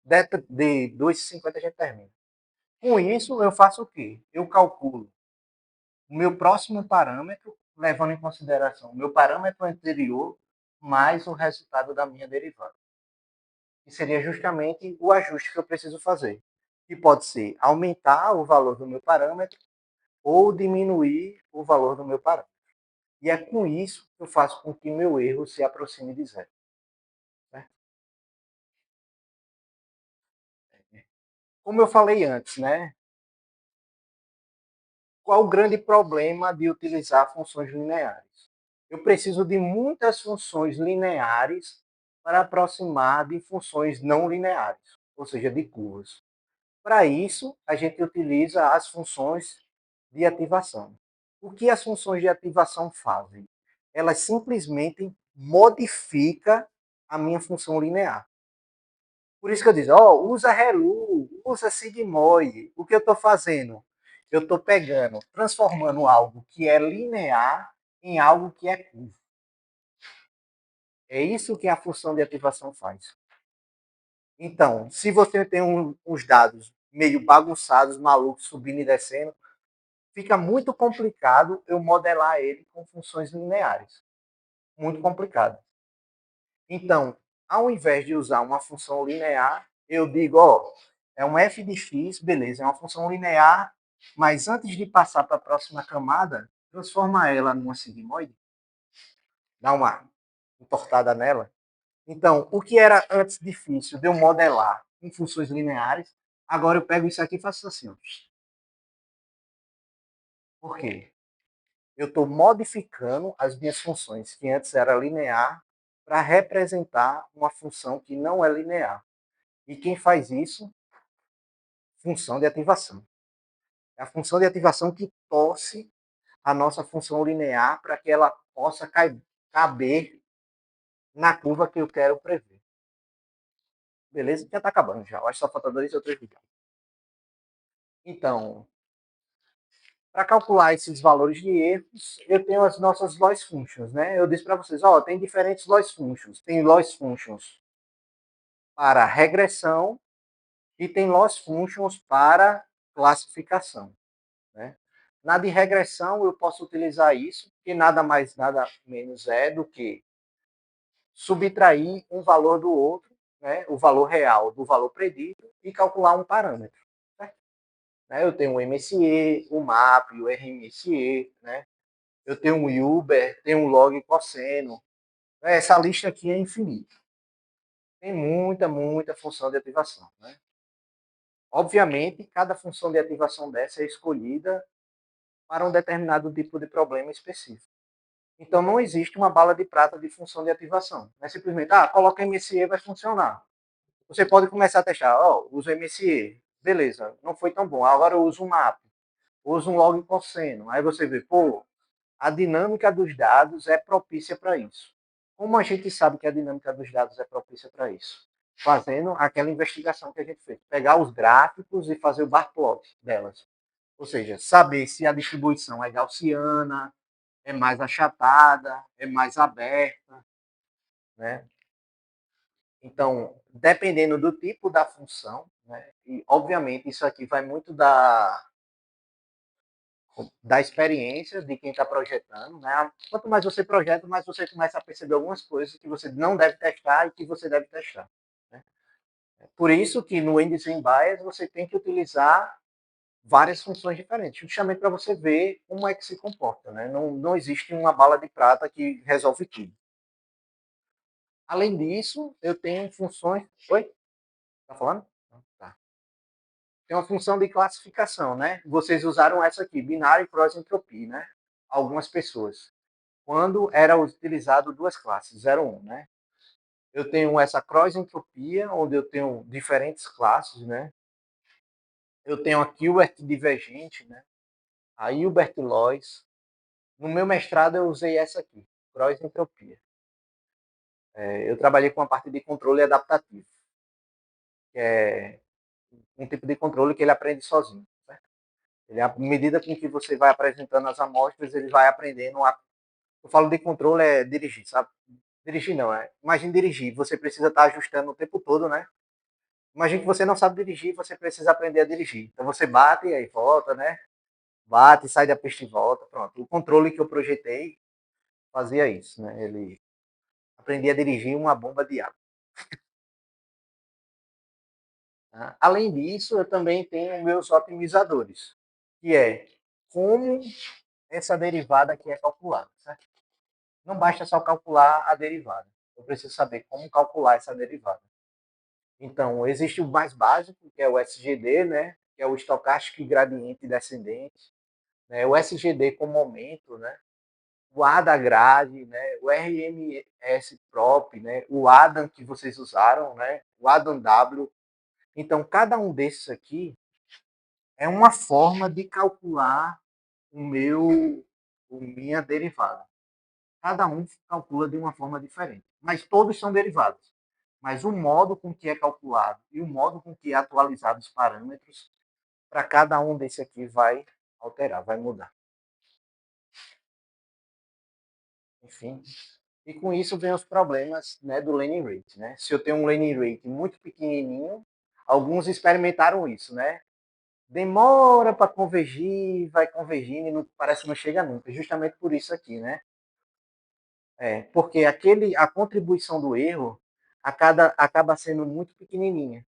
De 2,50 a gente termina. Com isso, eu faço o quê? Eu calculo o meu próximo parâmetro, levando em consideração o meu parâmetro anterior mais o resultado da minha derivada. Que seria justamente o ajuste que eu preciso fazer. Que pode ser aumentar o valor do meu parâmetro ou diminuir o valor do meu parâmetro. E é com isso que eu faço com que meu erro se aproxime de zero. Né? Como eu falei antes, né? Qual o grande problema de utilizar funções lineares? Eu preciso de muitas funções lineares para aproximar de funções não lineares, ou seja, de curvas. Para isso, a gente utiliza as funções de ativação. O que as funções de ativação fazem? Elas simplesmente modificam a minha função linear. Por isso que eu digo, usa ReLU, usa sigmoid. O que eu estou fazendo? Eu estou pegando, transformando algo que é linear em algo que é curvo. É isso que a função de ativação faz. Então, se você tem uns dados meio bagunçados, malucos, subindo e descendo, fica muito complicado eu modelar ele com funções lineares. Muito complicado. Então, ao invés de usar uma função linear, eu digo, é um f de x, beleza, é uma função linear, mas antes de passar para a próxima camada, transforma ela numa sigmoide, dá uma entortada nela. Então, o que era antes difícil de eu modelar em funções lineares, agora eu pego isso aqui e faço assim. Ó. Por quê? Eu estou modificando as minhas funções, que antes era linear, para representar uma função que não é linear. E quem faz isso? Função de ativação. É a função de ativação que torce a nossa função linear para que ela possa caber na curva que eu quero prever. Beleza? Já está acabando já. Acho que só falta 2 ou 3 vídeos. Então, para calcular esses valores de erros, eu tenho as nossas loss functions, né? Eu disse para vocês, tem diferentes loss functions. Tem loss functions para regressão e tem loss functions para classificação, né? Na de regressão, eu posso utilizar isso, que nada mais, nada menos é do que subtrair um valor do outro, né, o valor real do valor predito, e calcular um parâmetro. Certo? Né? Eu tenho o MSE, o MAP, o RMSE, né? Eu tenho um Uber, tenho um log cosseno. Essa lista aqui é infinita. Tem muita função de ativação. Né? Obviamente, cada função de ativação dessa é escolhida para um determinado tipo de problema específico. Então, não existe uma bala de prata de função de ativação. Não é simplesmente, coloca MSE, vai funcionar. Você pode começar a testar, uso MSE, beleza, não foi tão bom. Agora eu uso um MAP, uso um log cosseno. Aí você vê, pô, a dinâmica dos dados é propícia para isso. Como a gente sabe que a dinâmica dos dados é propícia para isso? Fazendo aquela investigação que a gente fez. Pegar os gráficos e fazer o bar plot delas. Ou seja, saber se a distribuição é gaussiana, é mais achatada, é mais aberta, né? Então, dependendo do tipo da função, né? E obviamente isso aqui vai muito da experiência de quem está projetando, né? Quanto mais você projeta, mais você começa a perceber algumas coisas que você não deve testar e que você deve testar. Né? Por isso que no Inducing Bias você tem que utilizar várias funções diferentes, justamente para você ver como é que se comporta. Né? Não existe uma bala de prata que resolve tudo. Além disso, eu tenho funções. Oi? Tá falando? Tá. Tem uma função de classificação, né? Vocês usaram essa aqui, binário, cross entropia, né? Algumas pessoas. Quando era utilizado duas classes, 0 1, né? Eu tenho essa cross entropia, onde eu tenho diferentes classes, né? Eu tenho a Hilbert divergente, né? A Hilbert Lois. No meu mestrado eu usei essa aqui, cross entropia. Eu trabalhei com a parte de controle adaptativo, que é um tipo de controle que ele aprende sozinho. Certo? Ele, à medida com que você vai apresentando as amostras, ele vai aprendendo a. Eu falo de controle, é dirigir, sabe? Dirigir não, é. Imagine dirigir, você precisa estar ajustando o tempo todo, né? Imagine que você não sabe dirigir, você precisa aprender a dirigir. Então você bate e aí volta, né? Bate, sai da pista e volta, pronto. O controle que eu projetei fazia isso, né? Ele aprendia a dirigir uma bomba de água. Tá? Além disso, eu também tenho meus otimizadores, que é como essa derivada aqui é calculada, certo? Não basta só calcular a derivada. Eu preciso saber como calcular essa derivada. Então, existe o mais básico, que é o SGD, né? Que é o Stochastic Gradiente Descendente. Né? O SGD com momento, né? O A da grade, né? O RMS prop, né? O ADAM que vocês usaram, né? O ADAM W. Então, cada um desses aqui é uma forma de calcular minha derivada. Cada um calcula de uma forma diferente, mas todos são derivados. Mas o modo com que é calculado e o modo com que é atualizado os parâmetros, para cada um desse aqui vai alterar, vai mudar. Enfim, e com isso vem os problemas, né, do learning rate. Né? Se eu tenho um learning rate muito pequenininho, alguns experimentaram isso, né? Demora para convergir, vai convergindo e não, parece que não chega nunca. Justamente por isso aqui, né? Porque a contribuição do erro acaba sendo muito pequenininha.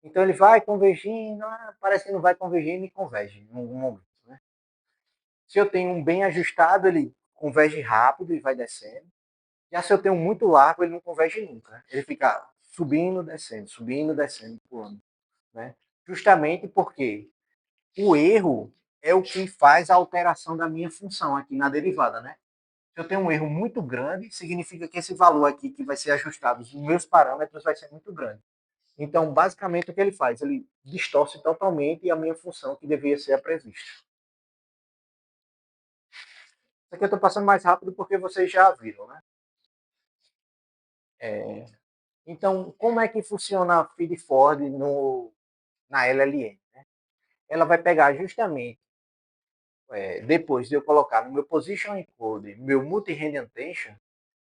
Então ele vai convergindo, parece que não vai convergindo e converge em algum momento. Né? Se eu tenho um bem ajustado, ele converge rápido e vai descendo. Já se eu tenho muito largo, ele não converge nunca. Né? Ele fica subindo, descendo, pulando. Né? Justamente porque o erro é o que faz a alteração da minha função aqui na derivada. Né? Se eu tenho um erro muito grande, significa que esse valor aqui que vai ser ajustado nos meus parâmetros vai ser muito grande. Então, basicamente, o que ele faz? Ele distorce totalmente a minha função que deveria ser a prevista. Isso aqui eu estou passando mais rápido porque vocês já viram, né? Então, como é que funciona a feed forward na LLM? Né? Ela vai pegar justamente, depois de eu colocar no meu position encode, meu multi-hand annotation,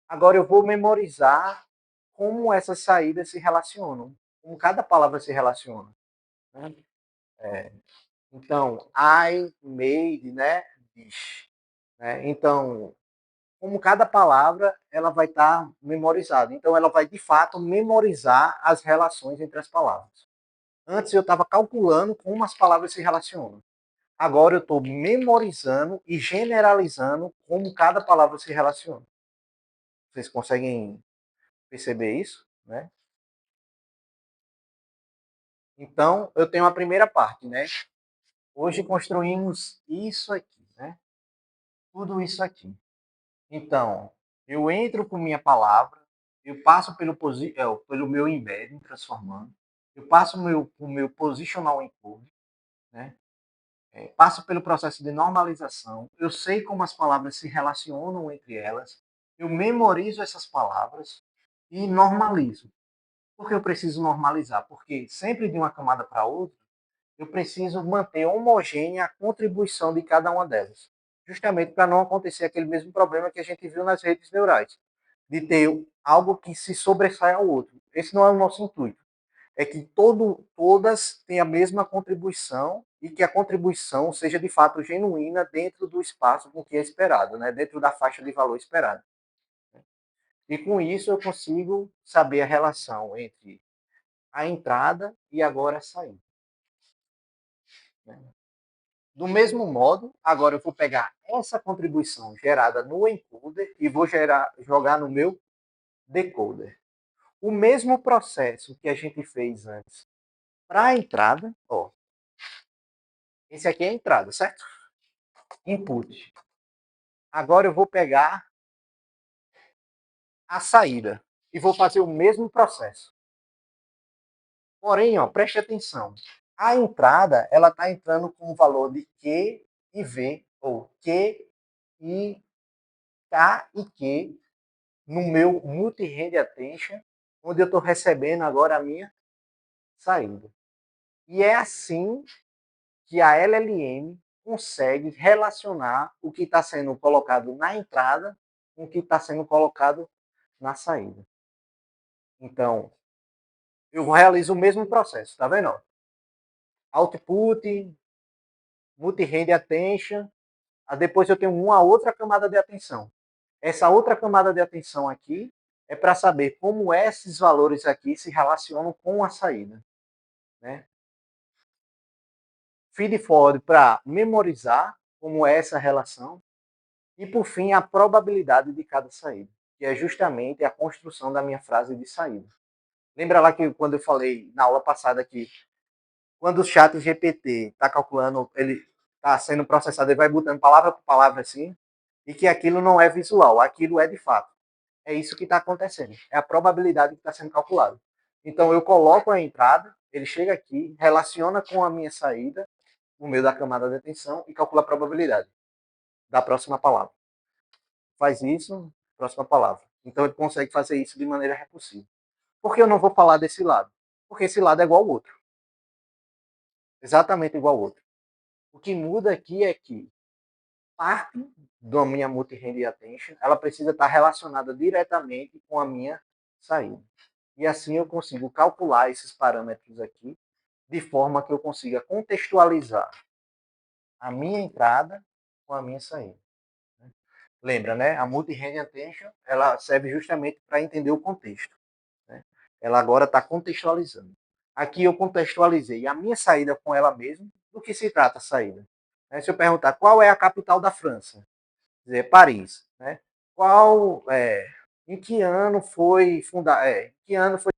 agora eu vou memorizar como essas saídas se relacionam, como cada palavra se relaciona. Né? Então, I made, né? Dish. Né? Então, como cada palavra ela vai estar memorizada. Então, ela vai de fato memorizar as relações entre as palavras. Antes eu estava calculando como as palavras se relacionam. Agora eu estou memorizando e generalizando como cada palavra se relaciona. Vocês conseguem perceber isso? Né? Então, eu tenho a primeira parte. Né? Hoje construímos isso aqui. Né? Tudo isso aqui. Então, eu entro com minha palavra, eu passo pelo meu embedding transformando, eu passo o meu positional encode, né? Passo pelo processo de normalização, eu sei como as palavras se relacionam entre elas, eu memorizo essas palavras e normalizo. Por que eu preciso normalizar? Porque sempre de uma camada para outra, eu preciso manter homogênea a contribuição de cada uma delas. Justamente para não acontecer aquele mesmo problema que a gente viu nas redes neurais, de ter algo que se sobressai ao outro. Esse não é o nosso intuito. É que todas têm a mesma contribuição e que a contribuição seja de fato genuína dentro do espaço com que é esperado, né? Dentro da faixa de valor esperada. E com isso eu consigo saber a relação entre a entrada e agora a saída. Né? Do mesmo modo, agora eu vou pegar essa contribuição gerada no encoder e vou jogar no meu decoder. O mesmo processo que a gente fez antes para a entrada, ó, esse aqui é a entrada, certo? Input. Agora eu vou pegar a saída e vou fazer o mesmo processo. Porém, ó, preste atenção. A entrada, ela está entrando com o valor de Q e V, ou Q e K e Q, no meu multi-hand attention, onde eu estou recebendo agora a minha saída. E é assim que a LLM consegue relacionar o que está sendo colocado na entrada com o que está sendo colocado na saída. Então, eu realizo o mesmo processo, tá vendo? Output, multi-hand attention, depois eu tenho uma outra camada de atenção. Essa outra camada de atenção aqui é para saber como esses valores aqui se relacionam com a saída. Né? Feed forward para memorizar como é essa relação. E, por fim, a probabilidade de cada saída, que é justamente a construção da minha frase de saída. Lembra lá que quando eu falei na aula passada que quando o chat GPT está calculando, ele está sendo processado, ele vai botando palavra por palavra assim, e que aquilo não é visual, aquilo é de fato. É isso que está acontecendo. É a probabilidade que está sendo calculada. Então eu coloco a entrada, ele chega aqui, relaciona com a minha saída, no meio da camada de atenção, e calcula a probabilidade da próxima palavra. Faz isso, próxima palavra. Então ele consegue fazer isso de maneira recursiva. Por que eu não vou falar desse lado? Porque esse lado é igual ao outro. Exatamente igual ao outro. O que muda aqui é que parte da minha multi-hand attention, ela precisa estar relacionada diretamente com a minha saída. E assim eu consigo calcular esses parâmetros aqui de forma que eu consiga contextualizar a minha entrada com a minha saída. Lembra, né? A multi-hand attention, ela serve justamente para entender o contexto. Né? Ela agora está contextualizando. Aqui eu contextualizei a minha saída com ela mesma, do que se trata a saída. Se eu perguntar qual é a capital da França, dizer Paris, né? Em que ano foi fundada? Em que ano foi